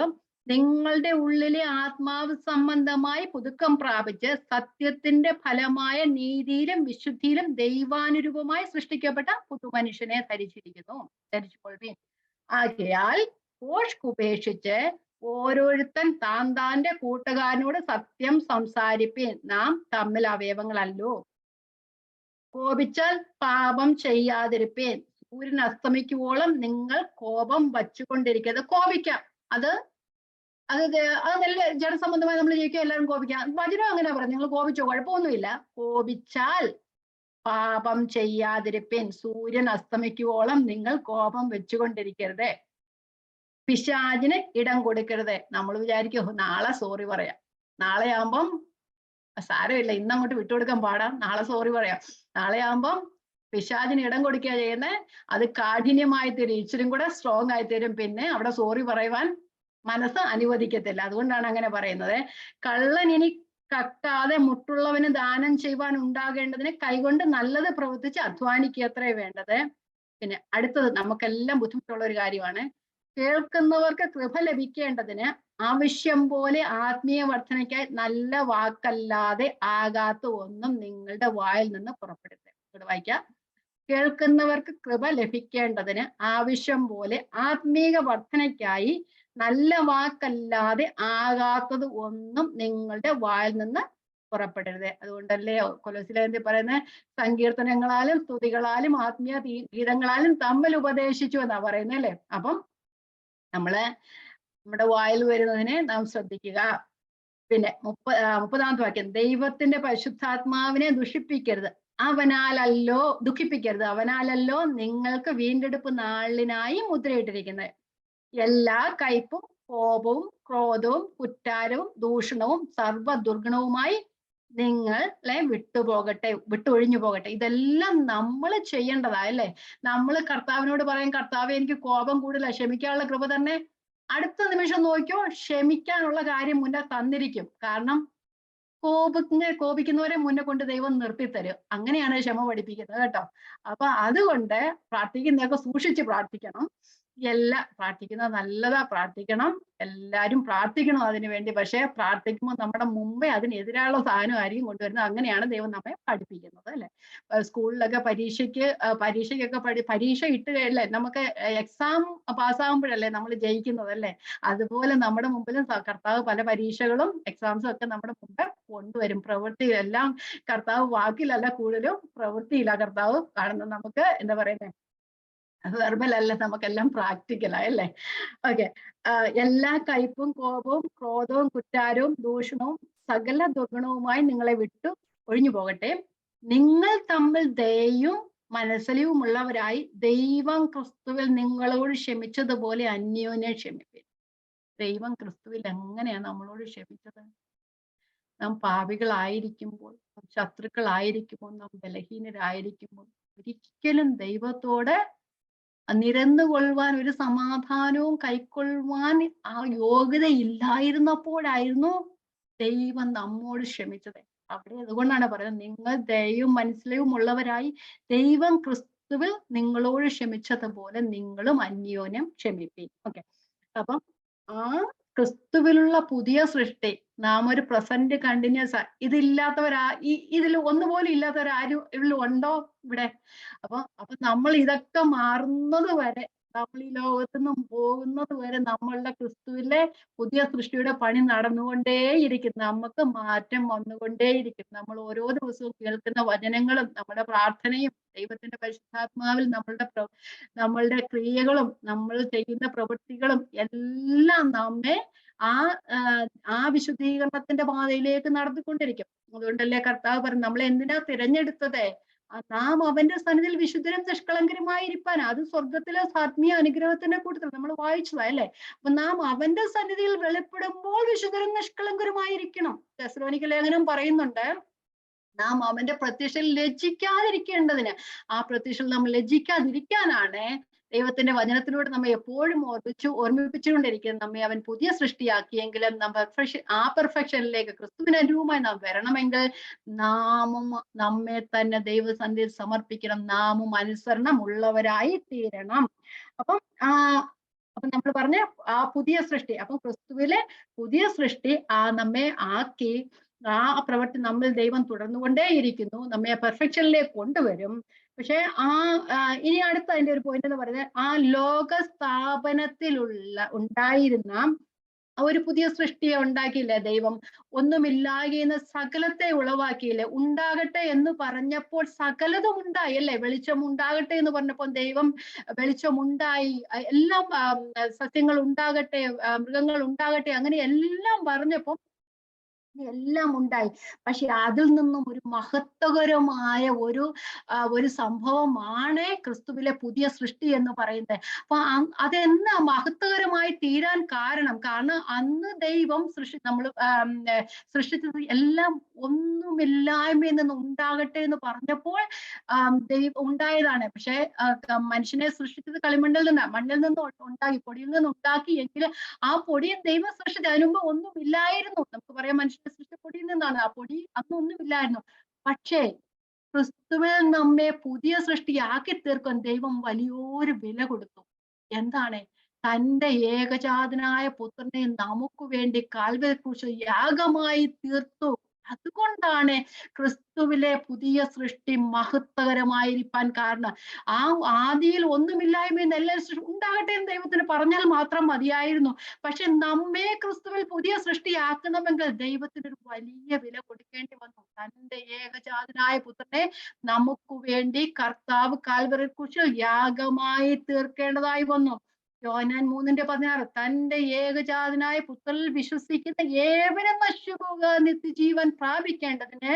നിങ്ങളുടെ ഉള്ളിലെ ആത്മാവ് സംബന്ധമായി പുതുക്കം പ്രാപിച്ച് സത്യത്തിന്റെ ഫലമായ നീതിയിലും വിശുദ്ധിയിലും ദൈവാനുരൂപമായി സൃഷ്ടിക്കപ്പെട്ട പുതുമനുഷ്യനെ ധരിച്ചുകൊള്ളുവീൻ. ആകയാൽ ഉപേക്ഷിച്ച് ഓരോരുത്തൻ താന്റെ കൂട്ടുകാരനോട് സത്യം സംസാരിപ്പീൻ. നാം തമ്മിൽ അവയവങ്ങളല്ലോ. കോപിച്ചാൽ പാപം ചെയ്യാതിരിപ്പീൻ. സൂര്യൻ അസ്തമിക്കുവോളം നിങ്ങൾ കോപം വച്ചുകൊണ്ടിരിക്കരുത്. കോപിക്കാം, അത് നല്ല ജനസംബന്ധമായി നമ്മൾ ജയിക്കുക, എല്ലാവരും കോപിക്കാം. വചനം അങ്ങനെ പറഞ്ഞു, നിങ്ങൾ കോപിച്ചോ, കുഴപ്പമൊന്നുമില്ല. കോപിച്ചാൽ പാപം ചെയ്യാതിരിപ്പീൻ. സൂര്യൻ അസ്തമിക്കുവോളം നിങ്ങൾ കോപം വെച്ചുകൊണ്ടിരിക്കരുത്. പിശാചിന് ഇടം കൊടുക്കരുത്. നമ്മൾ വിചാരിക്കും നാളെ സോറി പറയാം, നാളെ ആകുമ്പം സാരമില്ല, ഇന്നങ്ങോട്ട് വിട്ടുകൊടുക്കാൻ പാടാം, നാളെ സോറി പറയാം. നാളെ ആകുമ്പം പിശാചിന് ഇടം കൊടുക്കുക ചെയ്യുന്നത്. അത് കാഠിന്യമായി തരും, ഇച്ചിരും കൂടെ സ്ട്രോങ് ആയി തരും. പിന്നെ അവിടെ സോറി പറയുവാൻ മനസ്സ് അനുവദിക്കത്തില്ല. അതുകൊണ്ടാണ് അങ്ങനെ പറയുന്നത്. കള്ളൻ ഇനി കക്കാതെ മുട്ടുള്ളവന് ദാനം ചെയ്യുവാൻ ഉണ്ടാകേണ്ടതിന് കൈകൊണ്ട് നല്ലത് പ്രവർത്തിച്ച് അധ്വാനിക്കത്രേ വേണ്ടത്. പിന്നെ അടുത്തത് നമുക്കെല്ലാം ബുദ്ധിമുട്ടുള്ള ഒരു കാര്യമാണ്. കേൾക്കുന്നവർക്ക് കൃപ ലഭിക്കേണ്ടതിന് ആവശ്യം പോലെ ആത്മീയ വർധനയ്ക്കായി നല്ല വാക്കല്ലാതെ ആകാത്ത ഒന്നും നിങ്ങളുടെ വായിൽ നിന്ന് പുറപ്പെടരുത്. ഇവിടെ വായിക്കാം. കേൾക്കുന്നവർക്ക് കൃപ ലഭിക്കേണ്ടതിന് ആവശ്യം പോലെ ആത്മീയ വർധനയ്ക്കായി നല്ല വാക്കല്ലാതെ ആകാത്തത് ഒന്നും നിങ്ങളുടെ വായിൽ നിന്ന് പുറപ്പെടരുത്. അതുകൊണ്ടല്ലേ കൊലോസ്യലേഖനത്തിൽ പറയുന്നത് സങ്കീർത്തനങ്ങളാലും സ്തുതികളാലും ആത്മീയ ഗീതങ്ങളാലും തമ്മിൽ ഉപദേശിച്ചു എന്നാ പറയുന്നത് അല്ലേ. അപ്പം നമ്മുടെ വായിൽ വരുന്നതിനെ നാം ശ്രദ്ധിക്കുക. പിന്നെ 30-ാമത്തെ വാക്യം. ദൈവത്തിന്റെ പരിശുദ്ധാത്മാവിനെ ദുഷിപ്പിക്കരുത്, അവനാലല്ലോ നിങ്ങൾക്ക് വീണ്ടെടുപ്പ് നാളിനായി മുദ്രയിട്ടിരിക്കുന്നത്. എല്ലാ കയ്പും കോപവും ക്രോധവും കുറ്റാരവും ദൂഷണവും സർവ്വ ദുർഗുണവുമായി നിങ്ങളെ വിട്ടൊഴിഞ്ഞു പോകട്ടെ. ഇതെല്ലാം നമ്മൾ ചെയ്യേണ്ടതായല്ലേ. നമ്മൾ കർത്താവിനോട് പറയും, കർത്താവെ എനിക്ക് കോപം കൂടുതല, ക്ഷമിക്കാനുള്ള കൃപ തന്നെ. അടുത്ത നിമിഷം നോക്കിയോ, ക്ഷമിക്കാനുള്ള കാര്യം മുന്നേ തന്നിരിക്കും. കാരണം കോപിക്കുന്നവരെ മുന്നേ കൊണ്ട് ദൈവം നിർത്തിത്തരും. അങ്ങനെയാണ് ക്ഷമ പഠിപ്പിക്കുന്നത് കേട്ടോ. അപ്പൊ അതുകൊണ്ട് പ്രാർത്ഥിക്കുന്നതൊക്കെ സൂക്ഷിച്ച് പ്രാർത്ഥിക്കണം. പ്രാർത്ഥിക്കുന്നത് നല്ലതാ, പ്രാർത്ഥിക്കണം, എല്ലാരും പ്രാർത്ഥിക്കണം അതിനു വേണ്ടി. പക്ഷെ പ്രാർത്ഥിക്കുമ്പോൾ നമ്മുടെ മുമ്പേ അതിനെതിരായുള്ള സാധനമായിരിക്കും കൊണ്ടുവരുന്നത്. അങ്ങനെയാണ് ദൈവം നമ്മെ പഠിപ്പിക്കുന്നത് അല്ലെ. സ്കൂളിലൊക്കെ പരീക്ഷയ്ക്കൊക്കെ പരീക്ഷ ഇട്ട് അല്ലേ, നമുക്ക് എക്സാം പാസ്സാകുമ്പോഴല്ലേ നമ്മൾ ജയിക്കുന്നത് അല്ലേ. അതുപോലെ നമ്മുടെ മുമ്പിലും കർത്താവ് പല പരീക്ഷകളും എക്സാംസും ഒക്കെ നമ്മുടെ മുമ്പ് കൊണ്ടുവരും. പ്രവൃത്തിയിലെല്ലാം കർത്താവ് വാക്കിലല്ല കൂടുതലും പ്രവൃത്തിയില്ല കർത്താവ് കാണുന്നത്. നമുക്ക് എന്താ പറയുന്നത്, വെർബൽ അല്ല, നമുക്കെല്ലാം പ്രാക്ടിക്കലായല്ലേ. ഓക്കെ. എല്ലാ കയ്പും കോപവും ക്രോധവും കുറ്റാരവും ദൂഷണവും സകല ദുർഗുണവുമായി നിങ്ങളെ വിട്ടു ഒഴിഞ്ഞു പോകട്ടെ. നിങ്ങൾ തമ്മിൽ ദയയും മനസ്സലിവുമുള്ളവരായി ദൈവം ക്രിസ്തുവിൽ നിങ്ങളോട് ക്ഷമിച്ചതുപോലെ അന്യോന്യം ക്ഷമിപ്പീൻ. ദൈവം ക്രിസ്തുവിൽ എങ്ങനെയാണ് നമ്മളോട് ക്ഷമിച്ചത്? നാം പാപികളായിരിക്കുമ്പോൾ, ശത്രുക്കളായിരിക്കുമ്പോൾ, നാം ബലഹീനരായിരിക്കുമ്പോൾ ഒരിക്കലും ദൈവത്തോട് നിരന്നുകൊള്ളുവാൻ, ഒരു സമാധാനവും കൈക്കൊള്ളുവാൻ ആ യോഗ്യത ഇല്ലായിരുന്നപ്പോഴായിരുന്നു ദൈവം നമ്മോട് ക്ഷമിച്ചത്. അവിടെ അതുകൊണ്ടാണ് പറയുന്നത്, നിങ്ങൾ ദയയും മനസ്സിലും ഉള്ളവരായി ദൈവം ക്രിസ്തുവിൽ നിങ്ങളോട് ക്ഷമിച്ചതുപോലെ നിങ്ങളും അന്യോന്യം ക്ഷമിപ്പീൻ. ഓക്കെ. അപ്പം ആ ക്രിസ്തുവിലുള്ള പുതിയ സൃഷ്ടി, നാം ഒരു പ്രസന്റ് കണ്ടിന്യൂസ്, ഇതിൽ ഒന്നുപോലും ഇല്ലാത്തവരാരും ഇവിടെ ഉണ്ടോ ഇവിടെ? അപ്പൊ നമ്മൾ ഇതൊക്കെ മാറുന്നത് വരെ നമ്മൾ ഈ ലോകത്തു നിന്നും പോകുന്നത് വരെ നമ്മളുടെ ക്രിസ്തുവിലെ പുതിയ സൃഷ്ടിയുടെ പണി നടന്നുകൊണ്ടേയിരിക്കും. നമുക്ക് മാറ്റം വന്നുകൊണ്ടേയിരിക്കും. നമ്മൾ ഓരോ ദിവസവും കേൾക്കുന്ന വചനങ്ങളും നമ്മുടെ പ്രാർത്ഥനയും ദൈവത്തിന്റെ പരിശുദ്ധാത്മാവിൽ നമ്മളുടെ ക്രിയകളും നമ്മൾ ചെയ്യുന്ന പ്രവൃത്തികളും എല്ലാം നമ്മെ ആ ആ വിശുദ്ധീകരണത്തിന്റെ പാതയിലേക്ക് നടത്തിക്കൊണ്ടിരിക്കും. അതുകൊണ്ടല്ലേ കർത്താവ് പറഞ്ഞു, നമ്മളെ എന്തിനാ തിരഞ്ഞെടുത്തത്? നാം അവന്റെ സന്നിധിയിൽ വിശുദ്ധരും നിഷ്കളങ്കരുമായിരിക്കാൻ. അത് സ്വർഗത്തിലെ ആത്മീയ അനുഗ്രഹത്തിന്റെ കൂട്ടത്തിൽ നമ്മൾ വായിച്ചതാ അല്ലേ? അപ്പൊ നാം അവന്റെ സന്നിധിയിൽ വെളിപ്പെടുമ്പോൾ വിശുദ്ധരും നിഷ്കളങ്കരുമായിരിക്കണം. തെസ്സലോനിക്ക ലേഖനം പറയുന്നുണ്ട്, നാം അവന്റെ പ്രത്യക്ഷയിൽ ലജ്ജിക്കാതിരിക്കേണ്ടതിന്. ആ പ്രത്യക്ഷയിൽ നമ്മൾ ലജ്ജിക്കാതിരിക്കാനാണ് ദൈവത്തിന്റെ വചനത്തിലൂടെ നമ്മെ എപ്പോഴും ഓർമ്മിപ്പിച്ചുകൊണ്ടിരിക്കുന്നത്. നമ്മെ അവൻ പുതിയ സൃഷ്ടിയാക്കിയെങ്കിലും ആ പെർഫെക്ഷനിലേക്ക് ക്രിസ്തുവിന് അനുരൂപമായി നാം വരണമെങ്കിൽ നാമും നമ്മെ തന്നെ ദൈവസന്നിധിയിൽ സമർപ്പിക്കണം. നാമും അനുസരണം ഉള്ളവരായി തീരണം. അപ്പം നമ്മൾ പറഞ്ഞ ആ പുതിയ സൃഷ്ടി, അപ്പം ക്രിസ്തുവിലെ പുതിയ സൃഷ്ടി നമ്മെ ആക്കി ആ പ്രവൃത്തി നമ്മിൽ ദൈവം തുടർന്നുകൊണ്ടേയിരിക്കുന്നു. നമ്മെ പെർഫെക്ഷനിലേക്ക് കൊണ്ടുവരും. പക്ഷെ ഇനി അടുത്ത അതിന്റെ ഒരു പോയിന്റ് എന്ന് പറയുന്നത്, ആ ലോക ഉണ്ടായിരുന്ന ഒരു പുതിയ സൃഷ്ടിയെ ഉണ്ടാക്കിയില്ലേ ദൈവം? ഒന്നുമില്ലാകുന്ന സകലത്തെ ഉളവാക്കിയില്ലേ? ഉണ്ടാകട്ടെ എന്ന് പറഞ്ഞപ്പോൾ സകലതും ഉണ്ടായി അല്ലേ? വെളിച്ചം ഉണ്ടാകട്ടെ എന്ന് പറഞ്ഞപ്പോൾ ദൈവം വെളിച്ചമുണ്ടായി. എല്ലാം സസ്യങ്ങൾ ഉണ്ടാകട്ടെ, മൃഗങ്ങൾ ഉണ്ടാകട്ടെ, അങ്ങനെ എല്ലാം പറഞ്ഞപ്പോൾ എല്ലാം ഉണ്ടായി. പക്ഷെ അതിൽ നിന്നും ഒരു മഹത്വകരമായ ഒരു സംഭവമാണ് ക്രിസ്തുവിലെ പുതിയ സൃഷ്ടി എന്ന് പറയുന്നത്. അപ്പൊ അതെന്നാ മഹത്വകരമായി തീരാൻ കാരണം അന്ന് ദൈവം സൃഷ്ടിച്ചത് എല്ലാം ഒന്നുമില്ലായ്മയിൽ നിന്ന് ഉണ്ടാകട്ടെ എന്ന് പറഞ്ഞപ്പോൾ ദൈവം ഉണ്ടായതാണ്. പക്ഷെ മനുഷ്യനെ സൃഷ്ടിച്ചത് കളിമണ്ണിൽ മണ്ണിൽ നിന്ന് ഉണ്ടാക്കി, പൊടിയിൽ നിന്ന് ഉണ്ടാക്കി. എങ്കിലും ആ പൊടിയെ ദൈവം സൃഷ്ടിച്ചത് അതിനുമ്പ് ഒന്നുമില്ലായിരുന്നു. നമുക്ക് പറയാം മനുഷ്യനെ സൃഷ്ടിച്ച പൊടിയിൽ നിന്നാണ്. ആ പൊടി അന്നൊന്നുമില്ലായിരുന്നു. പക്ഷേ ക്രിസ്തുവിൽ നമ്മെ പുതിയ സൃഷ്ടിയാക്കി തീർക്കാൻ ദൈവം വലിയൊരു വില കൊടുത്തു. എന്താണ്? തന്റെ ഏകജാതനായ പുത്രനെ നമുക്ക് വേണ്ടി കാൽവരി ക്രൂശിൽ യാഗമായി തീർത്തു. അതുകൊണ്ടാണ് ക്രിസ്തുവിലെ പുതിയ സൃഷ്ടി മഹത്വകരമായിരിക്കാൻ കാരണം. ആദിയിൽ ഒന്നുമില്ലായ്മയെന്ന് എല്ലാവരും ഉണ്ടാകട്ടെ എന്ന് ദൈവത്തിന് പറഞ്ഞാൽ മാത്രം മതിയായിരുന്നു. പക്ഷെ നമ്മെ ക്രിസ്തുവിൽ പുതിയ സൃഷ്ടിയാക്കണമെങ്കിൽ ദൈവത്തിന് ഒരു വലിയ വില കൊടുക്കേണ്ടി വന്നു. തന്റെ ഏകജാതനായ പുത്രനെ നമുക്ക് വേണ്ടി കർത്താവ് കാൽവരി ക്രൂശിൽ യാഗമായി തീർക്കേണ്ടതായി വന്നു. യോഹന്നാൻ 3:16 തന്റെ ഏകജാതനായ പുത്രനിൽ വിശ്വസിക്കുന്ന ഏവനും നശിച്ചുപോകാൻ നിത്യജീവൻ പ്രാപിക്കേണ്ടതിന്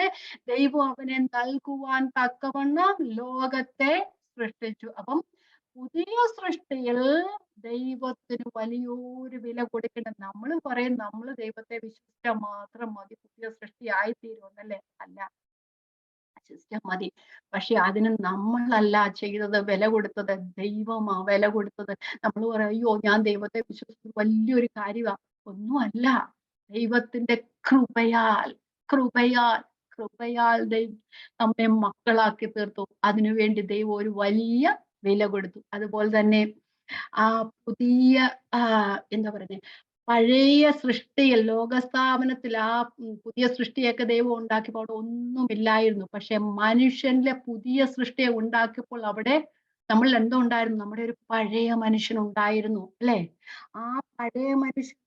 ദൈവം അവനെ നൽകുവാൻ തക്കവണ്ണം ലോകത്തെ സൃഷ്ടിച്ചു. അപ്പം പുതിയ സൃഷ്ടിയിൽ ദൈവത്തിന് വലിയൊരു വില കൊടുക്കണം. നമ്മൾ പറയും നമ്മൾ ദൈവത്തെ വിശ്വസിച്ചാൽ മാത്രം മതി പുതിയ സൃഷ്ടി ആയിത്തീരുമെന്നല്ലേ? അല്ല, വിശ്വസിച്ചാൽ മതി. പക്ഷെ അതിന് നമ്മളല്ല ചെയ്തത്, വില കൊടുത്തത് ദൈവമാ വില കൊടുത്തത്. നമ്മൾ പറയും അയ്യോ ഞാൻ ദൈവത്തെ വിശ്വസിച്ചത് വലിയൊരു കാര്യമാ. ഒന്നുമല്ല, ദൈവത്തിന്റെ കൃപയാൽ ദൈവം നമ്മെ മക്കളാക്കി തീർത്തു. അതിനുവേണ്ടി ദൈവം ഒരു വലിയ വില കൊടുത്തു. അതുപോലെ തന്നെ ആ പുതിയ എന്താ പറയുന്നത്, പഴയ സൃഷ്ടിയിൽ ലോകസ്ഥാപനത്തിൽ ആ പുതിയ സൃഷ്ടിയൊക്കെ ദൈവം ഉണ്ടാക്കിയപ്പോൾ അവിടെ ഒന്നുമില്ലായിരുന്നു. പക്ഷെ മനുഷ്യന്റെ പുതിയ സൃഷ്ടിയെ ഉണ്ടാക്കിയപ്പോൾ അവിടെ നമ്മൾ എന്തോ ഉണ്ടായിരുന്നു? നമ്മുടെ ഒരു പഴയ മനുഷ്യൻ ഉണ്ടായിരുന്നു അല്ലെ? ആ പഴയ മനുഷ്യൻ,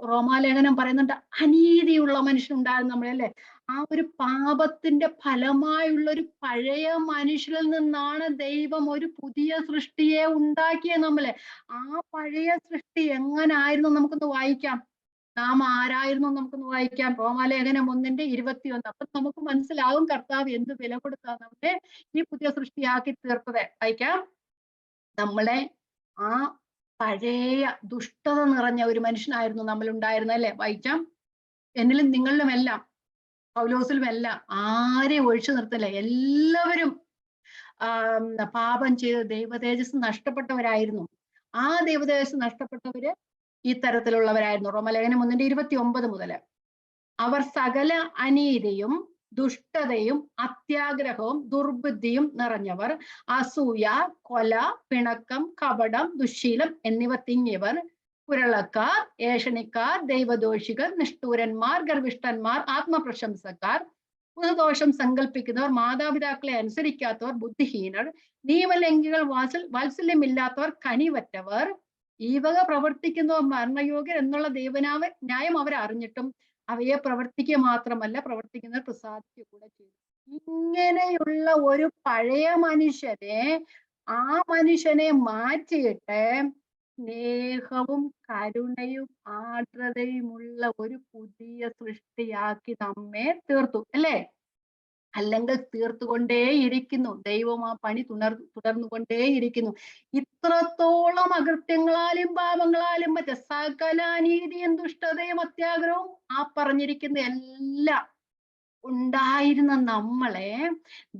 റോമാലേഖനം പറയുന്നുണ്ട്, അനീതിയുള്ള മനുഷ്യൻ ഉണ്ടായിരുന്നു നമ്മളല്ലേ? ആ ഒരു പാപത്തിന്റെ ഫലമായുള്ള ഒരു പഴയ മനുഷ്യരിൽ നിന്നാണ് ദൈവം ഒരു പുതിയ സൃഷ്ടിയെ ഉണ്ടാക്കിയത് നമ്മളെ. ആ പഴയ സൃഷ്ടി എങ്ങനായിരുന്നു നമുക്കൊന്ന് വായിക്കാം. നാം ആരായിരുന്നു നമുക്കൊന്ന് വായിക്കാം. റോമാലേഖനം 1:21. അപ്പൊ നമുക്ക് മനസ്സിലാവും കർത്താവ് എന്ത് വില കൊടുത്താ നമ്മളെ ഈ പുതിയ സൃഷ്ടിയാക്കി തീർത്തത്. വായിക്കാം. നമ്മളെ ആ പഴയ ദുഷ്ടത നിറഞ്ഞ ഒരു മനുഷ്യനായിരുന്നു നമ്മൾ ഉണ്ടായിരുന്നത് അല്ലെ? വായിക്കാം. എന്നിലും നിങ്ങളിലും എല്ലാം, പൗലോസിലും എല്ലാം ആരെയും ഒഴിച്ചു നിർത്തില്ല. എല്ലാവരും പാപം ചെയ്ത് ദൈവതേജസ് നഷ്ടപ്പെട്ടവരായിരുന്നു. ആ ദൈവതേജസ് നഷ്ടപ്പെട്ടവര് ഈ തരത്തിലുള്ളവരായിരുന്നു. റോമാലേഖനം 1:29 മുതൽ അവർ സകല അനീതിയും ദുഷ്ടതയും അത്യാഗ്രഹവും ദുർബുദ്ധിയും നിറഞ്ഞവർ, അസൂയ, കൊല, പിണക്കം, കപടം, ദുശ്ശീലം എന്നിവ തിങ്ങിയവർ, കുരളക്കാർ, ഏഷണിക്കാർ, ദൈവദോഷികൾ, നിഷ്ഠൂരന്മാർ, ഗർവിഷ്ഠന്മാർ, ആത്മപ്രശംസക്കാർ, പുതുദോഷം സങ്കല്പിക്കുന്നവർ, മാതാപിതാക്കളെ അനുസരിക്കാത്തവർ, ബുദ്ധിഹീനർ, നിയമലംഘികൾ, വാത്സല്യമില്ലാത്തവർ, കനിവറ്റവർ, ഈ വക പ്രവർത്തിക്കുന്നവർ മരണയോഗ്യർ എന്നുള്ള ന്യായം അവർ അറിഞ്ഞിട്ടും അവയെ പ്രവർത്തിക്കുക മാത്രമല്ല, പ്രവർത്തിക്കുന്നവർ പ്രസാദിക്കുക കൂടെ ചെയ്തു. ഇങ്ങനെയുള്ള ഒരു പഴയ ആ മനുഷ്യനെ മാറ്റിയിട്ട് സ്നേഹവും കരുണയും ആർദ്രതയുമുള്ള ഒരു പുതിയ സൃഷ്ടിയാക്കി നമ്മെ തീർത്തു, അല്ലേ? അല്ലെങ്കിൽ തീർത്തുകൊണ്ടേയിരിക്കുന്നു. ദൈവം ആ പണി തുടർന്നുകൊണ്ടേയിരിക്കുന്നു. ഇത്രത്തോളം അകൃത്യങ്ങളാലും പാപങ്ങളാലും മറ്റേ സകല അനീതിയും ദുഷ്ടതയും അത്യാഗ്രഹവും ആ പറഞ്ഞിരിക്കുന്ന എല്ലാം ഉണ്ടായിരുന്ന നമ്മളെ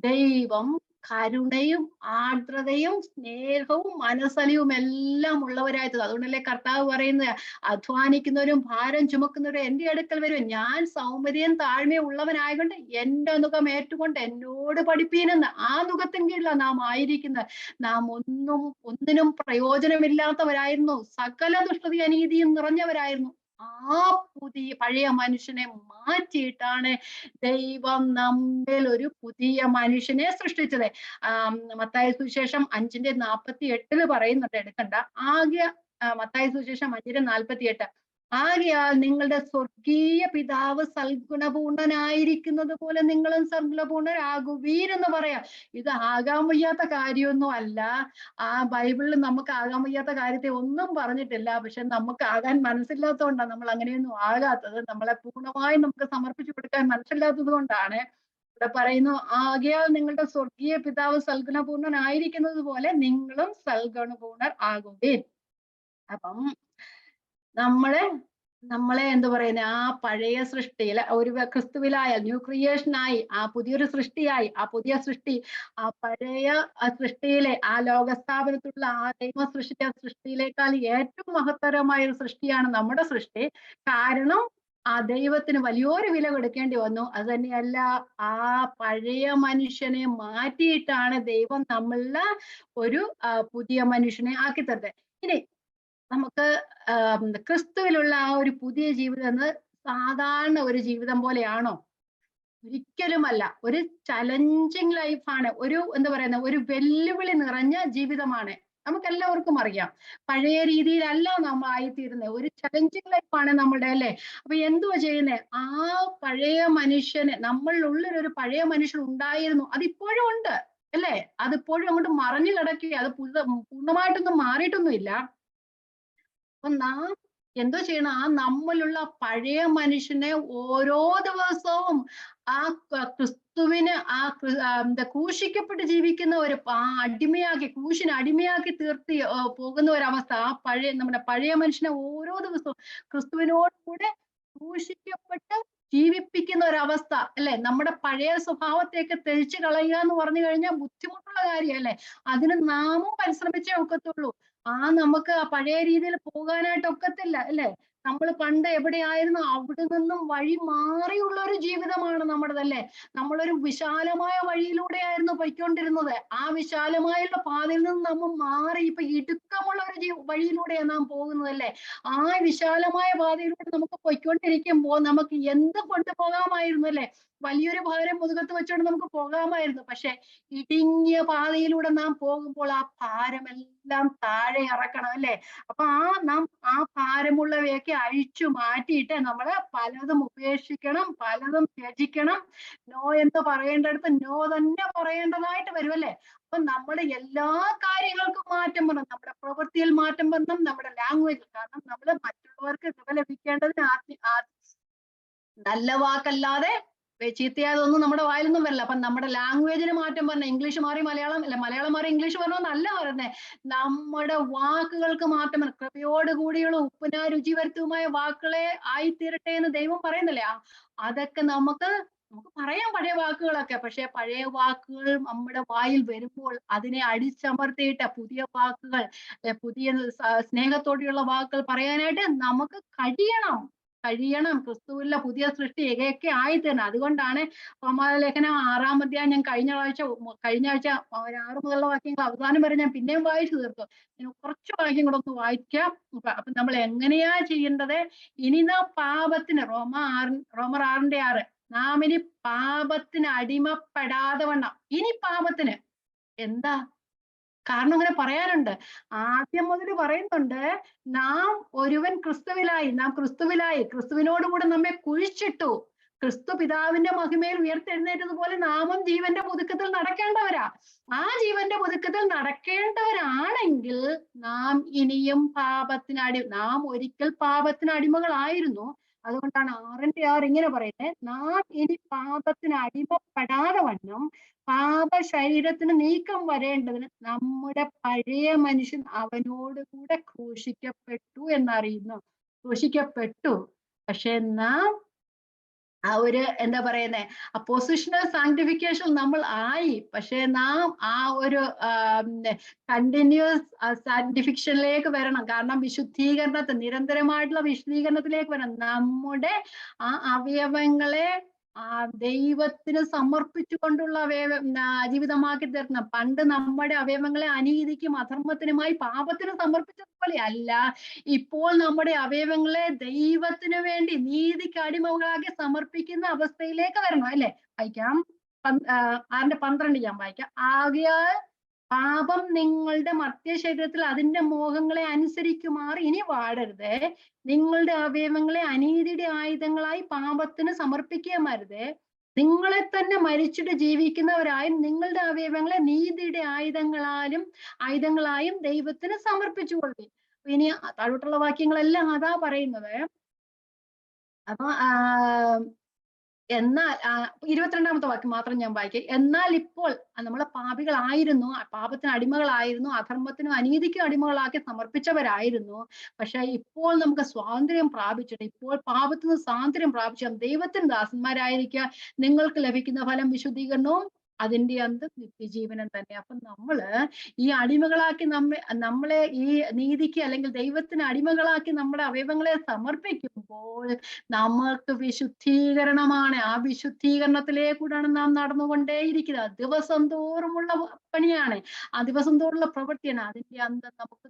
ദൈവം കരുണയും ആർദ്രതയും സ്നേഹവും മനസ്സലിവും എല്ലാം ഉള്ളവരായിട്ട്, അതുകൊണ്ടല്ലേ കർത്താവ് പറയുന്നത്, അധ്വാനിക്കുന്നവരും ഭാരം ചുമക്കുന്നവരും എൻ്റെ അടുക്കൽ വരും, ഞാൻ സൗമ്യതയും താഴ്മയും ഉള്ളവനായതുകൊണ്ട് എൻ്റെ നുകം ഏറ്റുകൊണ്ട് എന്നോട് പഠിപ്പീനെന്ന്. ആ നുകത്തിന് കീഴിലാണ് നാം ആയിരിക്കുന്നത്. നാം ഒന്നിനും പ്രയോജനമില്ലാത്തവരായിരുന്നു, സകല ദുഷ്ടത അനീതിയും നിറഞ്ഞവരായിരുന്നു. ആ പഴയ മനുഷ്യനെ മാറ്റിയിട്ടാണ് ദൈവം നമ്മിൽ ഒരു പുതിയ മനുഷ്യനെ സൃഷ്ടിച്ചത്. മത്തായി സുവിശേഷം 5:48 പറയുന്നുണ്ട്, എടുക്കണ്ട. മത്തായി സുവിശേഷം 5:48, ആകയാൽ നിങ്ങളുടെ സ്വർഗീയ പിതാവ് സൽഗുണപൂർണനായിരിക്കുന്നത് പോലെ നിങ്ങളും സൽഗുണപൂർണരാകുവീരെന്ന് പറയാം. ഇത് ആകാൻ വയ്യാത്ത കാര്യമൊന്നും അല്ല. ആ ബൈബിളിൽ നമുക്ക് ആകാൻ വയ്യാത്ത കാര്യത്തെ ഒന്നും പറഞ്ഞിട്ടില്ല. പക്ഷെ നമുക്ക് ആകാൻ മനസ്സില്ലാത്തതുകൊണ്ടാണ് നമ്മൾ അങ്ങനെയൊന്നും ആകാത്തത്. നമ്മളെ പൂർണ്ണമായും നമുക്ക് സമർപ്പിച്ചു കൊടുക്കാൻ മനസ്സില്ലാത്തത് കൊണ്ടാണ്. ഇവിടെ പറയുന്നു, ആകയാൽ നിങ്ങളുടെ സ്വർഗീയ പിതാവ് സൽഗുണപൂർണനായിരിക്കുന്നത് പോലെ നിങ്ങളും സൽഗുണപൂർണർ ആകുവീൻ. അപ്പം നമ്മളെ എന്ത് പറയുന്നത്, ആ പഴയ സൃഷ്ടിയിൽ ഒരു ക്രിസ്തുവിലായാൽ ന്യൂ ക്രിയേഷൻ ആയി, ആ പുതിയൊരു സൃഷ്ടിയായി, ആ പുതിയ സൃഷ്ടി ആ പഴയ സൃഷ്ടിയിലെ, ആ ലോകസ്ഥാപനത്തിലുള്ള ആ ദൈവം സൃഷ്ടിച്ച സൃഷ്ടിയിലേക്കാൾ ഏറ്റവും മഹത്തരമായ ഒരു സൃഷ്ടിയാണ് നമ്മുടെ സൃഷ്ടി. കാരണം ആ ദൈവത്തിന് വലിയൊരു വില കൊടുക്കേണ്ടി വന്നു. അത് തന്നെയല്ല, ആ പഴയ മനുഷ്യനെ മാറ്റിയിട്ടാണ് ദൈവം നമ്മളില് ഒരു പുതിയ മനുഷ്യനെ ആക്കി തരുന്നത്. ഇനി നമുക്ക് ക്രിസ്തുവിലുള്ള ആ ഒരു പുതിയ ജീവിതം എന്ന് സാധാരണ ഒരു ജീവിതം പോലെയാണോ? ഒരിക്കലുമല്ല. ഒരു ചലഞ്ചിങ് ലൈഫാണ്. എന്താ പറയുന്ന, ഒരു വെല്ലുവിളി നിറഞ്ഞ ജീവിതമാണ്. നമുക്കെല്ലാവർക്കും അറിയാം. പഴയ രീതിയിലല്ല നമ്മൾ ആയിത്തീരുന്നത്. ഒരു ചലഞ്ചിങ് ലൈഫാണ് നമ്മളുടെ, അല്ലേ? അപ്പൊ എന്തുവാ ചെയ്യുന്നത്? ആ പഴയ മനുഷ്യന്, നമ്മളിലുള്ളൊരു പഴയ മനുഷ്യൻ ഉണ്ടായിരുന്നു, അതിപ്പോഴും ഉണ്ട്, അല്ലേ? അതിപ്പോഴും അങ്ങോട്ട് മറഞ്ഞു കിടക്കുക. അത് പൂർണ്ണമായിട്ടൊന്നും മാറിയിട്ടൊന്നുമില്ല. അപ്പൊ നാം എന്തോ ചെയ്യണം? ആ നമ്മളുള്ള പഴയ മനുഷ്യനെ ഓരോ ദിവസവും ആ ക്രിസ്തുവിന് ക്രൂശിക്കപ്പെട്ട് ജീവിക്കുന്ന ഒരു ക്രൂശിന് അടിമയാക്കി തീർത്തി പോകുന്ന ഒരവസ്ഥ. ആ നമ്മുടെ പഴയ മനുഷ്യനെ ഓരോ ദിവസവും ക്രിസ്തുവിനോട് കൂടെ ക്രൂശിക്കപ്പെട്ട് ജീവിപ്പിക്കുന്ന ഒരവസ്ഥ, അല്ലെ? നമ്മുടെ പഴയ സ്വഭാവത്തെയൊക്കെ തെളിച്ചു കളയുക എന്ന് പറഞ്ഞു കഴിഞ്ഞാൽ ബുദ്ധിമുട്ടുള്ള കാര്യമല്ലേ? അതിന് നാമും പരിശ്രമിച്ചേ ഒക്കത്തുള്ളൂ. നമുക്ക് ആ പഴയ രീതിയിൽ പോകാനായിട്ട് ഒക്കത്തില്ല, അല്ലെ? നമ്മൾ പണ്ട് എവിടെയായിരുന്നു, അവിടെ നിന്നും വഴി മാറിയുള്ള ഒരു ജീവിതമാണ് നമ്മുടേതല്ലേ? നമ്മളൊരു വിശാലമായ വഴിയിലൂടെയായിരുന്നു പൊയ്ക്കൊണ്ടിരുന്നത്. ആ വിശാലമായുള്ള പാതയിൽ നിന്ന് നമ്മൾ മാറി ഇപ്പൊ ഇടുക്കമുള്ള ഒരു വഴിയിലൂടെയാണ് നാം പോകുന്നതല്ലേ? ആ വിശാലമായ പാതയിലൂടെ നമുക്ക് പൊയ്ക്കൊണ്ടിരിക്കുമ്പോൾ നമുക്ക് എന്ത് കൊണ്ടുപോകാമായിരുന്നു, അല്ലെ? വലിയൊരു ഭാരം മുതുകത്ത് വെച്ചുകൊണ്ട് നമുക്ക് പോകാമായിരുന്നു. പക്ഷെ ഇടുങ്ങിയ പാതയിലൂടെ നാം പോകുമ്പോൾ ആ ഭാരമെല്ലാം താഴെ ഇറക്കണം, അല്ലെ? അപ്പൊ നാം ആ ഭാരമുള്ളവയൊക്കെ അഴിച്ചു മാറ്റിയിട്ട് നമ്മള് പലതും ഉപേക്ഷിക്കണം, പലതും ത്യജിക്കണം. നോ എന്ന് പറയേണ്ടടുത്ത് നോ തന്നെ പറയേണ്ടതായിട്ട് വരും, അല്ലെ? അപ്പൊ നമ്മുടെ എല്ലാ കാര്യങ്ങൾക്കും മാറ്റം വരണം. നമ്മുടെ പ്രവൃത്തിയിൽ മാറ്റം വരണം, നമ്മുടെ ലാംഗ്വേജ്. കാരണം നമ്മൾ മറ്റുള്ളവർക്ക് കൃപ ലഭിക്കേണ്ടതിന് നല്ല വാക്കല്ലാതെ ചീത്തയാതൊന്നും നമ്മുടെ വായിലൊന്നും വരില്ല. അപ്പൊ നമ്മുടെ ലാംഗ്വേജിന് മാറ്റം വരണം. ഇംഗ്ലീഷ് മാറി മലയാളം, അല്ല മലയാളം മാറി ഇംഗ്ലീഷ് വരണമെന്നല്ല പറയുന്നത്. നമ്മുടെ വാക്കുകൾക്ക് മാറ്റം വരണം. കൃപയോടുകൂടിയുള്ള ഉപ്പിന രുചി വരുത്തുമായ വാക്കുകളെ ആയിത്തീരട്ടെ എന്ന് ദൈവം പറയുന്നില്ലേ? അതൊക്കെ നമുക്ക് പറയാം പഴയ വാക്കുകളൊക്കെ. പക്ഷെ പഴയ വാക്കുകൾ നമ്മുടെ വായിൽ വരുമ്പോൾ അതിനെ അടിച്ചമർത്തിയിട്ട് പുതിയ വാക്കുകൾ, പുതിയ സ്നേഹത്തോടെയുള്ള വാക്കുകൾ പറയാനായിട്ട് നമുക്ക് കഴിയണം. ക്രിസ്തുവിലെ പുതിയ സൃഷ്ടി ഏകയൊക്കെ ആയിത്തീരണം. അതുകൊണ്ടാണ് റോമാലേഖനം 6-ാം അധ്യായം ഞാൻ കഴിഞ്ഞ ആഴ്ച 6 മുതലുള്ള വാക്യങ്ങൾ അവസാനം വരെ ഞാൻ പിന്നെയും വായിച്ചു തീർത്തു. കുറച്ച് വാക്യം കൂടെ ഒന്ന് വായിക്കാം. അപ്പൊ നമ്മൾ എങ്ങനെയാ ചെയ്യേണ്ടത്? ഇനി നാം പാപത്തിന് റോമർ 6:6 നാം ഇനി പാപത്തിന് അടിമപ്പെടാതെ വണ്ണം. ഇനി പാപത്തിന് എന്താ കാരണം അങ്ങനെ പറയാനുണ്ട്. ആദ്യം മുതൽ പറയുന്നുണ്ട്, നാം ഒരുവൻ ക്രിസ്തുവിലായി, നാം ക്രിസ്തുവിലായി, ക്രിസ്തുവിനോട് കൂടെ നമ്മെ കുഴിച്ചിട്ടു. ക്രിസ്തു പിതാവിന്റെ മഹിമയിൽ ഉയർത്തെഴുന്നേറ്റതുപോലെ നാമും ജീവന്റെ പുതുക്കത്തിൽ നടക്കേണ്ടവരാ. ആ ജീവന്റെ പുതുക്കത്തിൽ നടക്കേണ്ടവരാണെങ്കിൽ നാം ഇനിയും നാം ഒരിക്കൽ പാപത്തിന് അടിമകളായിരുന്നു. അതുകൊണ്ടാണ് 6:6 ഇങ്ങനെ പറയുന്നത്, നാം ഇനി പാപത്തിന് അടിമപ്പെടാതെ വണ്ണം പാപ ശരീരത്തിന് നീക്കം വരേണ്ടതിന് നമ്മുടെ പഴയ മനുഷ്യൻ അവനോട് കൂടെ ക്രൂശിക്കപ്പെട്ടു എന്നറിയുന്നു. ക്രൂശിക്കപ്പെട്ടു. പക്ഷെ നാം ആ ഒരു എന്താ പറയുന്നേ, പൊസിഷണൽ സാങ്ക്ടിഫിക്കേഷൻ നമ്മൾ ആയി. പക്ഷെ നാം ആ ഒരു കണ്ടിന്യൂസ് സാങ്ക്ടിഫിക്കേഷനിലേക്ക് വരണം. കാരണം നിരന്തരമായിട്ടുള്ള വിശുദ്ധീകരണത്തിലേക്ക് വരണം. നമ്മുടെ ആ അവയവങ്ങളെ ദൈവത്തിന് സമർപ്പിച്ചുകൊണ്ടുള്ള ജീവിതമാക്കി തരണം. പണ്ട് നമ്മുടെ അവയവങ്ങളെ അനീതിക്കും അധർമ്മത്തിനുമായി പാപത്തിന് സമർപ്പിച്ചതുപോലെ അല്ല, ഇപ്പോൾ നമ്മുടെ അവയവങ്ങളെ ദൈവത്തിന് വേണ്ടി നീതിക്ക് അടിമകളാക്കി സമർപ്പിക്കുന്ന അവസ്ഥയിലേക്ക് വരണം. അല്ലെ? വായിക്കാം, 6:12 ഞാൻ വായിക്കാം. ആകയാൽ പാപം നിങ്ങളുടെ മർത്യ ശരീരത്തിൽ അതിന്റെ മോഹങ്ങളെ അനുസരിക്കുമാർ ഇനി വാഴരുത്. നിങ്ങളുടെ അവയവങ്ങളെ അനീതിയുടെ ആയുധങ്ങളായി പാപത്തിന് സമർപ്പിക്കുകയുമരുത്. നിങ്ങളെ തന്നെ മരിച്ചിട്ട് ജീവിക്കുന്നവരായും നിങ്ങളുടെ അവയവങ്ങളെ നീതിയുടെ ആയുധങ്ങളായും ദൈവത്തിന് സമർപ്പിച്ചുകൊള്ളി. ഇനി താഴോട്ടുള്ള വാക്യങ്ങളെല്ലാം അതാ പറയുന്നത്. അപ്പൊ എന്നാൽ 22-ാമത്തെ വാക്യം മാത്രം ഞാൻ വായിക്കാം. എന്നാൽ ഇപ്പോൾ നമ്മളെ പാപികളായിരുന്നു, പാപത്തിന് അടിമകളായിരുന്നു, അധർമ്മത്തിനും അനീതിക്കും അടിമകളാക്കി സമർപ്പിച്ചവരായിരുന്നു. പക്ഷെ ഇപ്പോൾ നമുക്ക് സ്വാതന്ത്ര്യം പ്രാപിച്ചിട്ട്, ഇപ്പോൾ പാപത്തിന് സ്വാതന്ത്ര്യം പ്രാപിച്ച ദൈവത്തിന് ദാസന്മാരായിരിക്കുക. നിങ്ങൾക്ക് ലഭിക്കുന്ന ഫലം വിശുദ്ധീകരണവും അതിന്റെ അന്ത് നിത്യജീവനം തന്നെ. അപ്പൊ നമ്മള് ഈ അടിമകളാക്കി നമ്മളെ ഈ നീതിക്ക് അല്ലെങ്കിൽ ദൈവത്തിന് അടിമകളാക്കി നമ്മുടെ അവയവങ്ങളെ സമർപ്പിക്കുമ്പോൾ നമ്മൾക്ക് വിശുദ്ധീകരണമാണ്. ആ വിശുദ്ധീകരണത്തിലേക്കൂടാണ് നാം നടന്നുകൊണ്ടേയിരിക്കുന്നത്. ദിവസം തോറുമുള്ള പണിയാണ്, ആ ദിവസം തോറുമുള്ള പ്രവൃത്തിയാണ്. അതിന്റെ അന്തം നമുക്ക്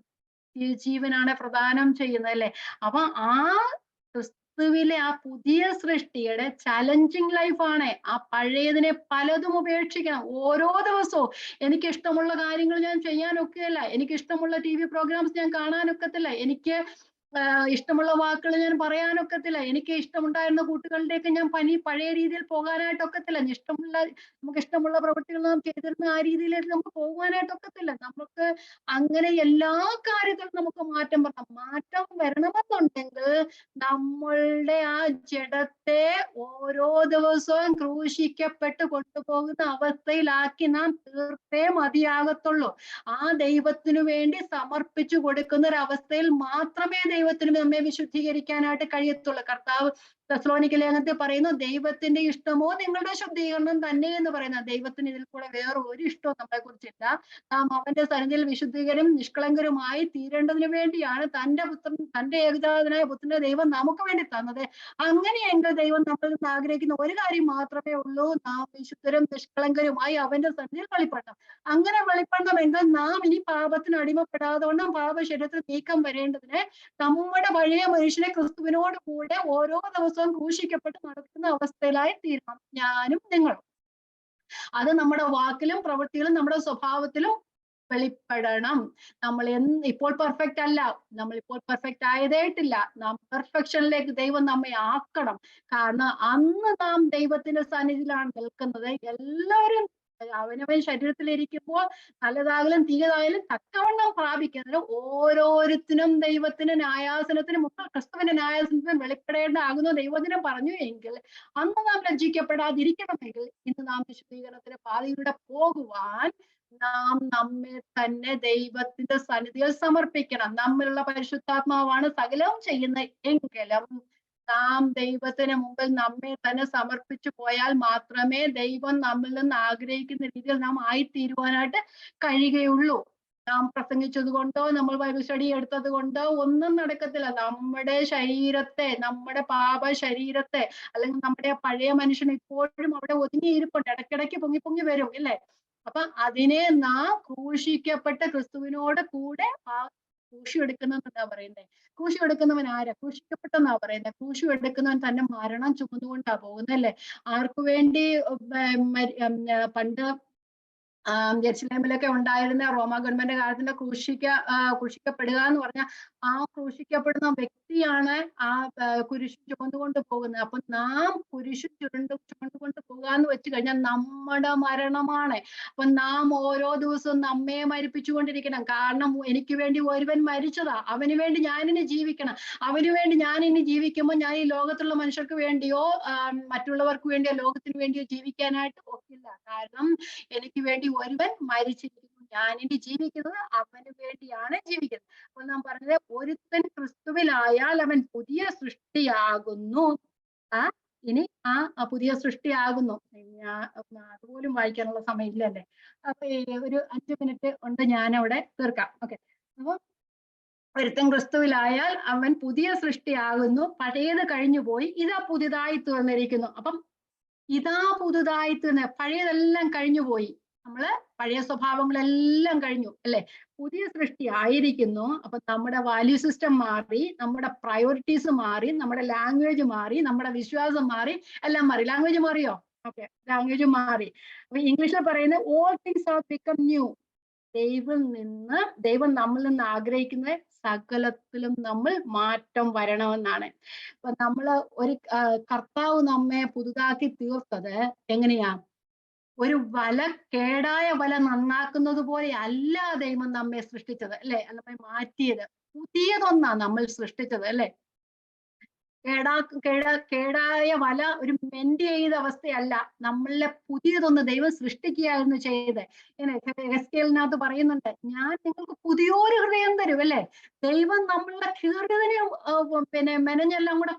ജീവനാണ് പ്രദാനം ചെയ്യുന്നത്. അല്ലെ? അപ്പൊ ആ ക്രിസ്തുവിലെ ആ പുതിയ സൃഷ്ടിയുടെ ചലഞ്ചിങ് ലൈഫാണ്. ആ പഴയതിനെ പലതും ഉപേക്ഷിക്കണം. ഓരോ ദിവസവും എനിക്ക് ഇഷ്ടമുള്ള കാര്യങ്ങൾ ഞാൻ ചെയ്യാനൊക്കെയല്ല, എനിക്ക് ഇഷ്ടമുള്ള TV പ്രോഗ്രാംസ് ഞാൻ കാണാനൊക്കത്തില്ല, എനിക്ക് ഇഷ്ടമുള്ള വാക്കുകൾ ഞാൻ പറയാനൊക്കത്തില്ല, എനിക്ക് ഇഷ്ടമുണ്ടായിരുന്ന കൂട്ടുകളുടെയൊക്കെ ഞാൻ പഴയ രീതിയിൽ പോകാനായിട്ടൊക്കത്തില്ല, നമുക്ക് ഇഷ്ടമുള്ള പ്രവൃത്തികൾ നാം ചെയ്തിരുന്ന ആ രീതിയിലേക്ക് നമുക്ക് പോകാനായിട്ടൊക്കത്തില്ല. നമുക്ക് അങ്ങനെ എല്ലാ കാര്യത്തിലും നമുക്ക് മാറ്റം വരണമെന്നുണ്ടെങ്കിൽ നമ്മളുടെ ആ ജഡത്തെ ഓരോ ദിവസവും ക്രൂശിക്കപ്പെട്ട് കൊണ്ടുപോകുന്ന അവസ്ഥയിലാക്കി നാം തീർത്തേ മതിയാകത്തുള്ളൂ. ആ ദൈവത്തിനു വേണ്ടി സമർപ്പിച്ചു കൊടുക്കുന്ന ഒരു അവസ്ഥയിൽ മാത്രമേ ദൈവത്തിന് നമ്മെ വിശുദ്ധീകരിക്കാനായിട്ട് കഴിയത്തുള്ളൂ. കർത്താവ് തെസ്സലോനിക്ക ലേഖനത്തിൽ പറയുന്നു, ദൈവത്തിന്റെ ഇഷ്ടമോ നിങ്ങളുടെ ശുദ്ധീകരണം തന്നെ എന്ന് പറയുന്നത്. ദൈവത്തിന് ഇതിൽ കൂടെ വേറെ ഒരു ഇഷ്ടവും നമ്മളെ കുറിച്ചില്ല. നാം അവന്റെ സന്നിധിയിൽ വിശുദ്ധീകരും നിഷ്കളങ്കരുമായി തീരേണ്ടതിന് വേണ്ടിയാണ് തന്റെ ഏകജാതനായ പുത്രന്റെ ദൈവം നമുക്ക് വേണ്ടി തന്നത്. അങ്ങനെയെങ്കിൽ ദൈവം നമ്മളിൽ നിന്ന് ആഗ്രഹിക്കുന്ന ഒരു കാര്യം മാത്രമേ ഉള്ളൂ, നാം വിശുദ്ധരും നിഷ്കളങ്കരുമായി അവന്റെ സന്നിധിയിൽ വെളിപ്പെടണം. അങ്ങനെ വെളിപ്പെടണമെങ്കിൽ നാം ഇനി പാപത്തിന് അടിമപ്പെടാതെ വണ്ണം പാപശരീരത്തിൽ നീക്കം വരേണ്ടതിന് നമ്മുടെ പഴയ മനുഷ്യനെ ക്രിസ്തുവിനോട് കൂടെ ഓരോ ദിവസവും ക്രൂശിക്കപ്പെട്ട് നടക്കുന്ന അവസ്ഥയിലായി തീരണം ഞാനും നിങ്ങളും. അത് നമ്മുടെ വാക്കിലും പ്രവൃത്തിയിലും നമ്മുടെ സ്വഭാവത്തിലും വെളിപ്പെടണം. നമ്മൾ ഇപ്പോൾ പെർഫെക്റ്റ് അല്ല, നമ്മളിപ്പോൾ പെർഫെക്റ്റ് ആയതേട്ടില്ല. നാം പെർഫെക്ഷനിലേക്ക് ദൈവം നമ്മെ ആക്കണം. കാരണം അന്ന് നാം ദൈവത്തിന്റെ സന്നിധിയിലാണ് നിൽക്കുന്നത്. എല്ലാവരും അവനവൻ ശരീരത്തിലിരിക്കുമ്പോൾ നല്ലതായാലും തീയതായാലും തക്കവണ്ണം പ്രാപിക്കുന്നതിന് ഓരോരുത്തരും ദൈവത്തിന്റെ ന്യായാസനത്തിനും ക്രിസ്തുവിന്റെ ന്യായാസനത്തിനും വെളിപ്പെടേണ്ടതാകുന്നു ദൈവത്തിനും പറഞ്ഞു എങ്കിൽ അന്ന് നാം ലജ്ജിക്കപ്പെടാതിരിക്കണമെങ്കിൽ ഇന്ന് നാം വിശുദ്ധീകരണത്തിന്റെ പാതയിലൂടെ പോകുവാൻ നാം നമ്മെ തന്നെ ദൈവത്തിന്റെ സന്നിധിയിൽ സമർപ്പിക്കണം. നമ്മിലുള്ള പരിശുദ്ധാത്മാവാണ് സകലവും ചെയ്യുന്നത് എങ്കിലും നാം ദൈവത്തിന് മുമ്പിൽ നമ്മെ തന്നെ സമർപ്പിച്ചു പോയാൽ മാത്രമേ ദൈവം നമ്മിൽ നിന്ന് ആഗ്രഹിക്കുന്ന രീതിയിൽ നാം ആയിത്തീരുവാനായിട്ട് കഴിയുകയുള്ളൂ. നാം പ്രസംഗിച്ചത് കൊണ്ടോ നമ്മൾ ബൈബിൾ സ്റ്റഡി എടുത്തത് കൊണ്ടോ ഒന്നും നടക്കത്തില്ല. നമ്മുടെ ശരീരത്തെ, നമ്മുടെ പാപ ശരീരത്തെ അല്ലെങ്കിൽ നമ്മുടെ പഴയ മനുഷ്യൻ ഇപ്പോഴും അവിടെ ഒതുങ്ങിയിരിപ്പുണ്ട്, ഇടയ്ക്കിടയ്ക്ക് പൊങ്ങി വരും ഇല്ലേ? അപ്പൊ അതിനെ നാം ക്രൂശിക്കപ്പെട്ട ക്രിസ്തുവിനോട് കൂടെ ക്രൂശി എടുക്കുന്നതെന്നാ പറയുന്നത്. ക്രൂശി എടുക്കുന്നവൻ ആരാ? ക്രൂശിക്കപ്പെട്ടെന്നാ പറയുന്നത്. ക്രൂശി എടുക്കുന്നവൻ തന്നെ മരണം ചുമന്നുകൊണ്ടാ പോകുന്നല്ലേ. ആർക്കു വേണ്ടി പണ്ട് ജെറുസലേമിലൊക്കെ ഉണ്ടായിരുന്ന റോമ ഗവൺമെന്റ് കാലത്തിന്റെ ക്രൂശിക്കപ്പെടുക എന്ന് പറഞ്ഞാൽ ആ ക്രൂശിക്കപ്പെടുന്ന വ്യക്തിയാണ് ആ കുരിശ് ചുമന്നുകൊണ്ട് പോകുന്നത്. അപ്പൊ നാം കുരിശ് ചുമന്നുകൊണ്ട് പോകുക എന്ന് വെച്ച് കഴിഞ്ഞാൽ നമ്മുടെ മരണമാണ്. അപ്പൊ നാം ഓരോ ദിവസവും നമ്മെ മരിപ്പിച്ചുകൊണ്ടിരിക്കണം. കാരണം എനിക്ക് വേണ്ടി ഒരുവൻ മരിച്ചതാ, അവന് വേണ്ടി ഞാനിനി ജീവിക്കണം. അവന് വേണ്ടി ഞാനിനി ജീവിക്കുമ്പോൾ ഞാൻ ഈ ലോകത്തുള്ള മനുഷ്യർക്ക് വേണ്ടിയോ മറ്റുള്ളവർക്ക് വേണ്ടിയോ ലോകത്തിന് വേണ്ടിയോ ജീവിക്കാനായിട്ട് ഒക്കില്ല. കാരണം എനിക്ക് വേണ്ടി ഒരുവൻ മരിച്ചിരിക്കുന്നു, ഞാനിനി ജീവിക്കുന്നത് അവന് വേണ്ടിയാണ് ജീവിക്കുന്നത്. അപ്പൊ നാം പറഞ്ഞത് ഒരുത്തൻ ക്രിസ്തുവിലായാൽ അവൻ പുതിയ സൃഷ്ടിയാകുന്നു. ഇനി ആ പുതിയ സൃഷ്ടിയാകുന്നു. അതുപോലും വായിക്കാനുള്ള സമയം ഇല്ലല്ലേ. അപ്പൊ ഒരു 5 മിനിറ്റ് കൊണ്ട് ഞാൻ അവിടെ തീർക്കാം. ഓക്കെ. അപ്പൊ ഒരുത്തൻ ക്രിസ്തുവിലായാൽ അവൻ പുതിയ സൃഷ്ടിയാകുന്നു, പഴയത് കഴിഞ്ഞുപോയി, ഇതാ പുതിയതായി തീർന്നിരിക്കുന്നു. അപ്പം ഇതാ പുതുതായി തീർന്ന, പഴയതെല്ലാം കഴിഞ്ഞുപോയി, നമ്മള് പഴയ സ്വഭാവങ്ങളെല്ലാം കഴിഞ്ഞു അല്ലെ, പുതിയ സൃഷ്ടി ആയിരിക്കുന്നു. അപ്പൊ നമ്മുടെ വാല്യൂ സിസ്റ്റം മാറി, നമ്മുടെ പ്രയോറിറ്റീസ് മാറി, നമ്മുടെ ലാംഗ്വേജ് മാറി, നമ്മുടെ വിശ്വാസം മാറി, എല്ലാം മാറി. ലാംഗ്വേജ് മാറിയോ? ഓക്കെ, ലാംഗ്വേജ് മാറി. അപ്പൊ ഇംഗ്ലീഷിൽ പറയുന്നത് all things have become new. ദൈവം നമ്മളിൽ നിന്ന് ആഗ്രഹിക്കുന്ന സകലത്തിലും നമ്മൾ മാറ്റം വരണമെന്നാണ്. അപ്പൊ നമ്മള് കർത്താവ് നമ്മെ പുതുതാക്കി തീർത്തത് എങ്ങനെയാ? ഒരു കേടായ വല നന്നാക്കുന്നത് പോലെ അല്ല ദൈവം നമ്മെ സൃഷ്ടിച്ചത് അല്ലെ, നമ്മെ മാറ്റിയത്. പുതിയതൊന്നാ നമ്മൾ സൃഷ്ടിച്ചത് അല്ലെ. കേടായ വല ഒരു മെൻഡ് ചെയ്ത അവസ്ഥയല്ല, നമ്മളിലെ പുതിയതൊന്ന് ദൈവം സൃഷ്ടിക്കുകയായിരുന്നു ചെയ്ത്. ഇങ്ങനെ എസ്കേലിനകത്ത് പറയുന്നുണ്ട്, ഞാൻ നിങ്ങൾക്ക് പുതിയൊരു ഹൃദയം തരും അല്ലെ. ദൈവം നമ്മളുടെ കീറിയതിനെ മെനഞ്ഞെല്ലാം കൂടെ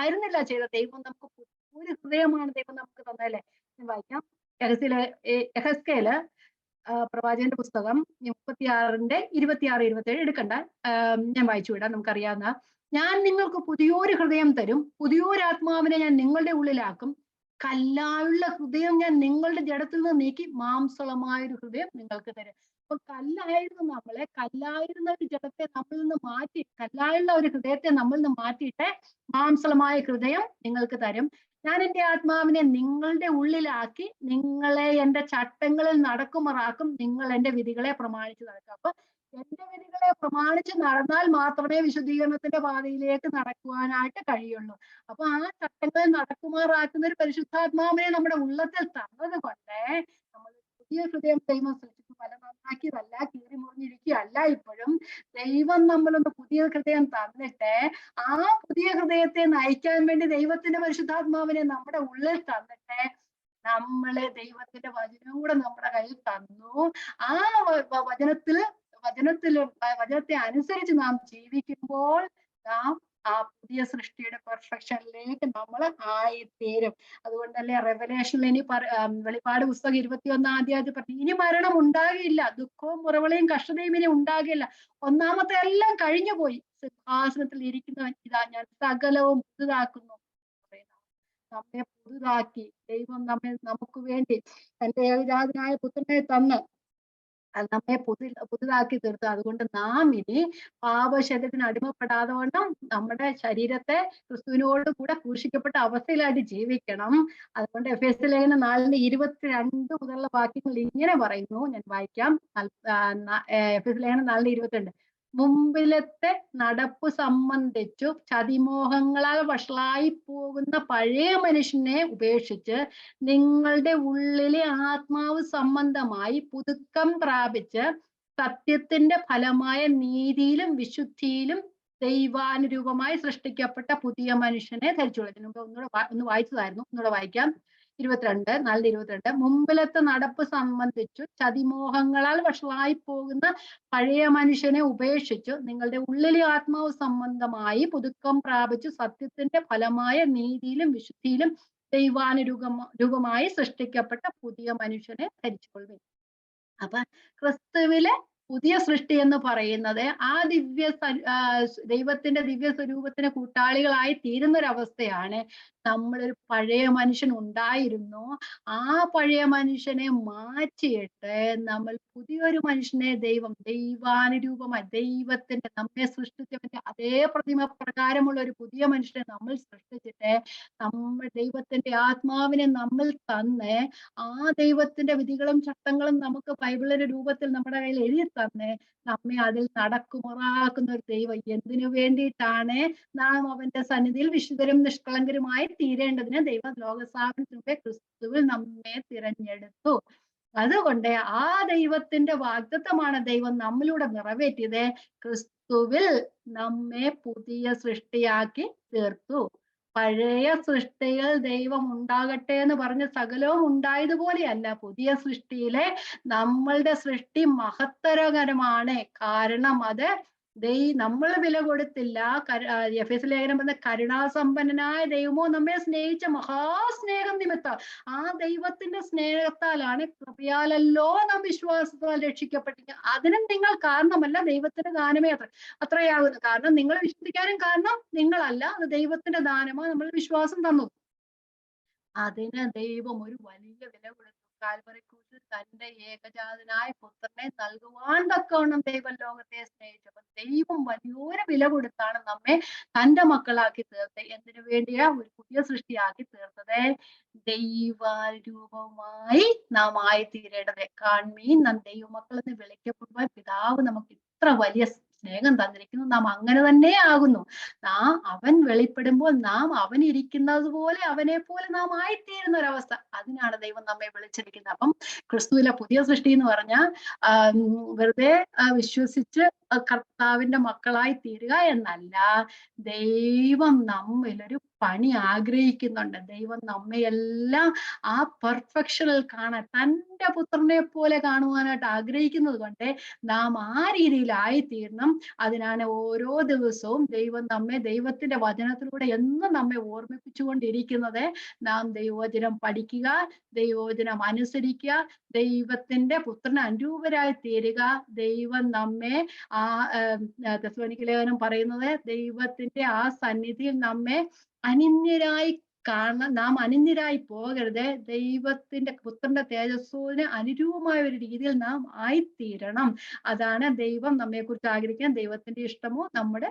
ആയിരുന്നില്ല ചെയ്തത്. ദൈവം നമുക്ക് പുതിയൊരു ഹൃദയമാണ് ദൈവം നമുക്ക് തന്നല്ലേ. വായിക്കാം. എഹെസ്കേല് പ്രവാചകന്റെ പുസ്തകം 36:26-27 എടുക്കണ്ട, ഞാൻ വായിച്ചു വിടാം, നമുക്കറിയാവുന്ന. ഞാൻ നിങ്ങൾക്ക് പുതിയൊരു ഹൃദയം തരും, പുതിയൊരു ആത്മാവിനെ ഞാൻ നിങ്ങളുടെ ഉള്ളിലാക്കും, കല്ലായുള്ള ഹൃദയം ഞാൻ നിങ്ങളുടെ ജഡത്തിൽ നിന്ന് നീക്കി മാംസളമായൊരു ഹൃദയം നിങ്ങൾക്ക് തരും. അപ്പൊ കല്ലായിരുന്ന ഒരു ജഡത്തെ നമ്മളിൽ നിന്ന് മാറ്റി, കല്ലായുള്ള ഒരു ഹൃദയത്തെ നമ്മളിൽ നിന്ന് മാറ്റിയിട്ട് മാംസളമായ ഹൃദയം നിങ്ങൾക്ക് തരും. ഞാൻ എൻ്റെ ആത്മാവിനെ നിങ്ങളുടെ ഉള്ളിലാക്കി നിങ്ങളെ എൻ്റെ ചട്ടങ്ങളിൽ നടക്കുമാറാക്കും, നിങ്ങൾ എൻ്റെ വിധികളെ പ്രമാണിച്ച് നടക്കുക. അപ്പൊ എന്റെ വിധികളെ പ്രമാണിച്ച് നടന്നാൽ മാത്രമേ വിശുദ്ധീകരണത്തിന്റെ പാതയിലേക്ക് നടക്കുവാനായിട്ട് കഴിയുള്ളൂ. അപ്പൊ ആ ചട്ടങ്ങളിൽ നടക്കുമാറാക്കുന്ന ഒരു പരിശുദ്ധാത്മാവിനെ നമ്മുടെ ഉള്ളത്തിൽ തന്നത് കൊണ്ട് നമ്മൾ പുതിയ ഹൃദയം ദൈവം സൃഷ്ടിച്ചു, പല നന്നാക്കിയതല്ല, കീറി മുറിഞ്ഞിരിക്കുകയല്ല. ഇപ്പോഴും ദൈവം നമ്മളൊന്ന് പുതിയ ഹൃദയം തന്നിട്ട് ആ പുതിയ ഹൃദയത്തെ നയിക്കാൻ വേണ്ടി ദൈവത്തിന്റെ പരിശുദ്ധാത്മാവിനെ നമ്മുടെ ഉള്ളിൽ തന്നിട്ട് നമ്മളെ ദൈവത്തിന്റെ വചനവും കൂടെ നമ്മുടെ കയ്യിൽ തന്നു. ആ വചനത്തെ അനുസരിച്ച് നാം ജീവിക്കുമ്പോൾ നാം ആ പുതിയ സൃഷ്ടിയുടെ പെർഫെക്ഷനിലേക്ക് നമ്മൾ ആയിത്തീരും. അതുകൊണ്ടല്ലേ റെവലേഷനിൽ ഇനി വെളിപ്പാട് പുസ്തകം 21-ാം പറഞ്ഞു, ഇനി മരണം ഉണ്ടാകില്ല, ദുഃഖവും മുറവിളയും കഷ്ടതയും ഇനി ഉണ്ടാകില്ല, ഒന്നാമത്തെ എല്ലാം കഴിഞ്ഞു പോയി, സിംഹാസനത്തിൽ ഇരിക്കുന്നവൻ ഇതാ ഞാൻ സകലവും പുതുതാക്കുന്നു. നമ്മെ പുതുതാക്കി ദൈവം നമുക്ക് വേണ്ടി തന്റെ ഏകജാതനായ പുത്രനെ തന്ന് നമ്മെ പുതുതാക്കി തീർത്തു. അതുകൊണ്ട് നാം ഇനി പാപശരീരത്തിന് അടിമപ്പെടാതെ വണ്ണം നമ്മുടെ ശരീരത്തെ ക്രിസ്തുവിനോട് കൂടെ ക്രൂശിക്കപ്പെട്ട അവസ്ഥയിലായിട്ട് ജീവിക്കണം. അതുകൊണ്ട് എഫേസ്യ ലേഖനം 4:22 മുതലുള്ള വാക്യങ്ങൾ ഇങ്ങനെ പറയുന്നു, ഞാൻ വായിക്കാം. എഫേസ്യ ലേഖനം 4:22. മുമ്പിലത്തെ നടപ്പ് സംബന്ധിച്ചു ചതിമോഹങ്ങളാൽ വഷളായി പോകുന്ന പഴയ മനുഷ്യനെ ഉപേക്ഷിച്ച് നിങ്ങളുടെ ഉള്ളിലെ ആത്മാവ് സംബന്ധമായി പുതുക്കം പ്രാപിച്ച് സത്യത്തിന്റെ ഫലമായ നീതിയിലും വിശുദ്ധിയിലും ദൈവാനുരൂപമായി സൃഷ്ടിക്കപ്പെട്ട പുതിയ മനുഷ്യനെ ധരിച്ചുകൊള്ളുന്നു. ഒന്ന് വായിച്ചതായിരുന്നു, ഒന്നുകൂടെ വായിക്കാം. 4:22. മുമ്പിലത്തെ നടപ്പ് സംബന്ധിച്ചു ചതിമോഹങ്ങളാൽ വഷളായി പോകുന്ന പഴയ മനുഷ്യനെ ഉപേക്ഷിച്ചു നിങ്ങളുടെ ഉള്ളിലെ ആത്മാവ് സംബന്ധമായി പുതുക്കം പ്രാപിച്ചു സത്യത്തിന്റെ ഫലമായ നീതിയിലും വിശുദ്ധിയിലും ദൈവാനുരൂപമായി സൃഷ്ടിക്കപ്പെട്ട പുതിയ മനുഷ്യനെ ധരിച്ചുകൊള്ളുക. അപ്പൊ ക്രിസ്തുവിലെ പുതിയ സൃഷ്ടി എന്ന് പറയുന്നത് ആ ദൈവത്തിന്റെ ദിവ്യ സ്വരൂപത്തിന് കൂട്ടാളികളായി തീരുന്ന ഒരു അവസ്ഥയാണ്. നമ്മളൊരു പഴയ മനുഷ്യൻ ഉണ്ടായിരുന്നു. ആ പഴയ മനുഷ്യനെ മാറ്റിയിട്ട് നമ്മൾ പുതിയൊരു മനുഷ്യനെ ദൈവാനുരൂപമായി ദൈവത്തിന്റെ നമ്മെ സൃഷ്ടിച്ചവന്റെ അതേ പ്രതിമ പ്രകാരമുള്ള ഒരു പുതിയ മനുഷ്യനെ നമ്മൾ സൃഷ്ടിച്ചിട്ട് നമ്മൾ ദൈവത്തിന്റെ ആത്മാവിനെ നമ്മൾ തന്ന് ആ ദൈവത്തിന്റെ വിധികളും ചട്ടങ്ങളും നമുക്ക് ബൈബിളിന്റെ രൂപത്തിൽ നമ്മുടെ കയ്യിൽ എഴുതി തന്ന് നമ്മെ അതിൽ നടക്കുമാറാക്കുന്ന ഒരു ദൈവം എന്തിനു വേണ്ടിയിട്ടാണ്? നാം അവന്റെ സന്നിധിയിൽ വിശുദ്ധരും നിഷ്കളങ്കരുമായി തീരേണ്ടതിന് ദൈവം ലോകസ്ഥാപനത്തിന് മുമ്പേ ക്രിസ്തുവിൽ നമ്മെ തിരഞ്ഞെടുത്തു. അതുകൊണ്ട് ആ ദൈവത്തിന്റെ വാഗ്ദത്തമാണ് ദൈവം നമ്മിലൂടെ നിറവേറ്റിയത്. ക്രിസ്തുവിൽ നമ്മെ പുതിയ സൃഷ്ടിയാക്കി തീർത്തു. പഴയ സൃഷ്ടിയിൽ ദൈവം ഉണ്ടാകട്ടെ എന്ന് പറഞ്ഞ് സകലവും ഉണ്ടായതുപോലെയല്ല. പുതിയ സൃഷ്ടിയിലെ നമ്മളുടെ സൃഷ്ടി മഹത്തരകരമാണ്. കാരണം അത് നമ്മൾ വില കൊടുത്തില്ല. എഫേസ്യ ലേഖനം പറഞ്ഞ കരുണാസമ്പന്നനായ ദൈവമോ നമ്മെ സ്നേഹിച്ച മഹാസ്നേഹം നിമിത്തം ആ ദൈവത്തിന്റെ സ്നേഹത്താലാണ്, കൃപയാലല്ലോ നാം വിശ്വാസത്താൽ രക്ഷിക്കപ്പെട്ടിരിക്കുന്നത്. അതിനും നിങ്ങൾ കാരണമല്ല, ദൈവത്തിന്റെ ദാനമേ അത്രയാകുന്നു. കാരണം നിങ്ങൾ വിശ്വസിക്കാനും കാരണം നിങ്ങളല്ല, അത് ദൈവത്തിന്റെ ദാനമോ നമ്മൾ വിശ്വാസം തന്നു. അതിന് ദൈവം ഒരു വലിയ വില കൊടുത്തു. കാൽവറി ക്രൂശിൽ തന്റെ ഏകജാതനായ പുത്രനെ നൽകുവാൻ തക്കവണ്ണം ദൈവം ലോകത്തെ സ്നേഹിച്ചപ്പോൾ ദൈവം വലിയൊരു വില കൊടുത്താണ് നമ്മെ തന്റെ മക്കളാക്കി തീർത്തത്. എന്തിനു വേണ്ടിയാ? ഒരു പുതിയ സൃഷ്ടിയാക്കി തീർത്തത്. ദൈവാരൂപമായി നാം ആയി തീരേണ്ടത്. കാൺമീൻ നാം ദൈവമക്കൾ എന്ന് വിളിക്കപ്പെടുവാൻ പിതാവ് നമുക്ക് ഇത്ര വലിയ സ്നേഹം തന്നിരിക്കുന്നു. നാം അങ്ങനെ തന്നെ ആകുന്നു. അവൻ വെളിപ്പെടുമ്പോൾ നാം അവൻ ഇരിക്കുന്നത് പോലെ അവനെ പോലെ നാം ആയിത്തീരുന്ന ഒരവസ്ഥ. അതിനാണ് ദൈവം നമ്മെ വിളിച്ചിരിക്കുന്നത്. അപ്പം ക്രിസ്തുവിലെ പുതിയ സൃഷ്ടി എന്ന് പറഞ്ഞാൽ വെറുതെ വിശ്വസിച്ച് കർത്താവിന്റെ മക്കളായി തീരുക എന്നല്ല. ദൈവം നമ്മിലൊരു പണി ആഗ്രഹിക്കുന്നുണ്ട്. ദൈവം നമ്മയെല്ലാം ആ പെർഫെക്ഷനിൽ കാണാൻ, തന്റെ പുത്രനെ പോലെ കാണുവാനായിട്ട് ആഗ്രഹിക്കുന്നത് കൊണ്ട് നാം ആ രീതിയിലായിത്തീരണം. അതിനാണ് ഓരോ ദിവസവും ദൈവം നമ്മെ ദൈവത്തിന്റെ വചനത്തിലൂടെ എന്നും നമ്മെ ഓർമ്മിപ്പിച്ചുകൊണ്ടിരിക്കുന്നത്. നാം ദൈവവചനം പഠിക്കുക, ദൈവവചനം അനുസരിക്കുക, ദൈവത്തിന്റെ പുത്രന് അനുരൂപരായി തീരുക. ദൈവം നമ്മെ ആ തെസ്സലോനിക്ക ലേഖനം പറയുന്നത് ദൈവത്തിന്റെ ആ സന്നിധിയിൽ നമ്മെ അനിന്യരായി നാം അനിന്യരായി പോകരുത്. ദൈവത്തിന്റെ പുത്രന്റെ തേജസ്സുവിന് അനുരൂപമായ ഒരു രീതിയിൽ നാം ആയിത്തീരണം. അതാണ് ദൈവം നമ്മെ കുറിച്ച് ആഗ്രഹിക്കാൻ. ദൈവത്തിന്റെ ഇഷ്ടമോ നമ്മുടെ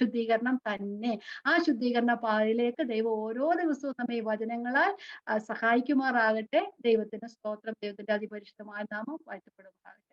ശുദ്ധീകരണം തന്നെ. ആ ശുദ്ധീകരണ പാതയിലേക്ക് ദൈവം ഓരോ ദിവസവും നമ്മെ ഈ വചനങ്ങളാൽ സഹായിക്കുമാറാകട്ടെ. ദൈവത്തിന്റെ സ്തോത്രം. ദൈവത്തിന്റെ അതിപരിശുദ്ധമായ നാമം വാഴ്ത്തപ്പെടുമാറാകട്ടെ.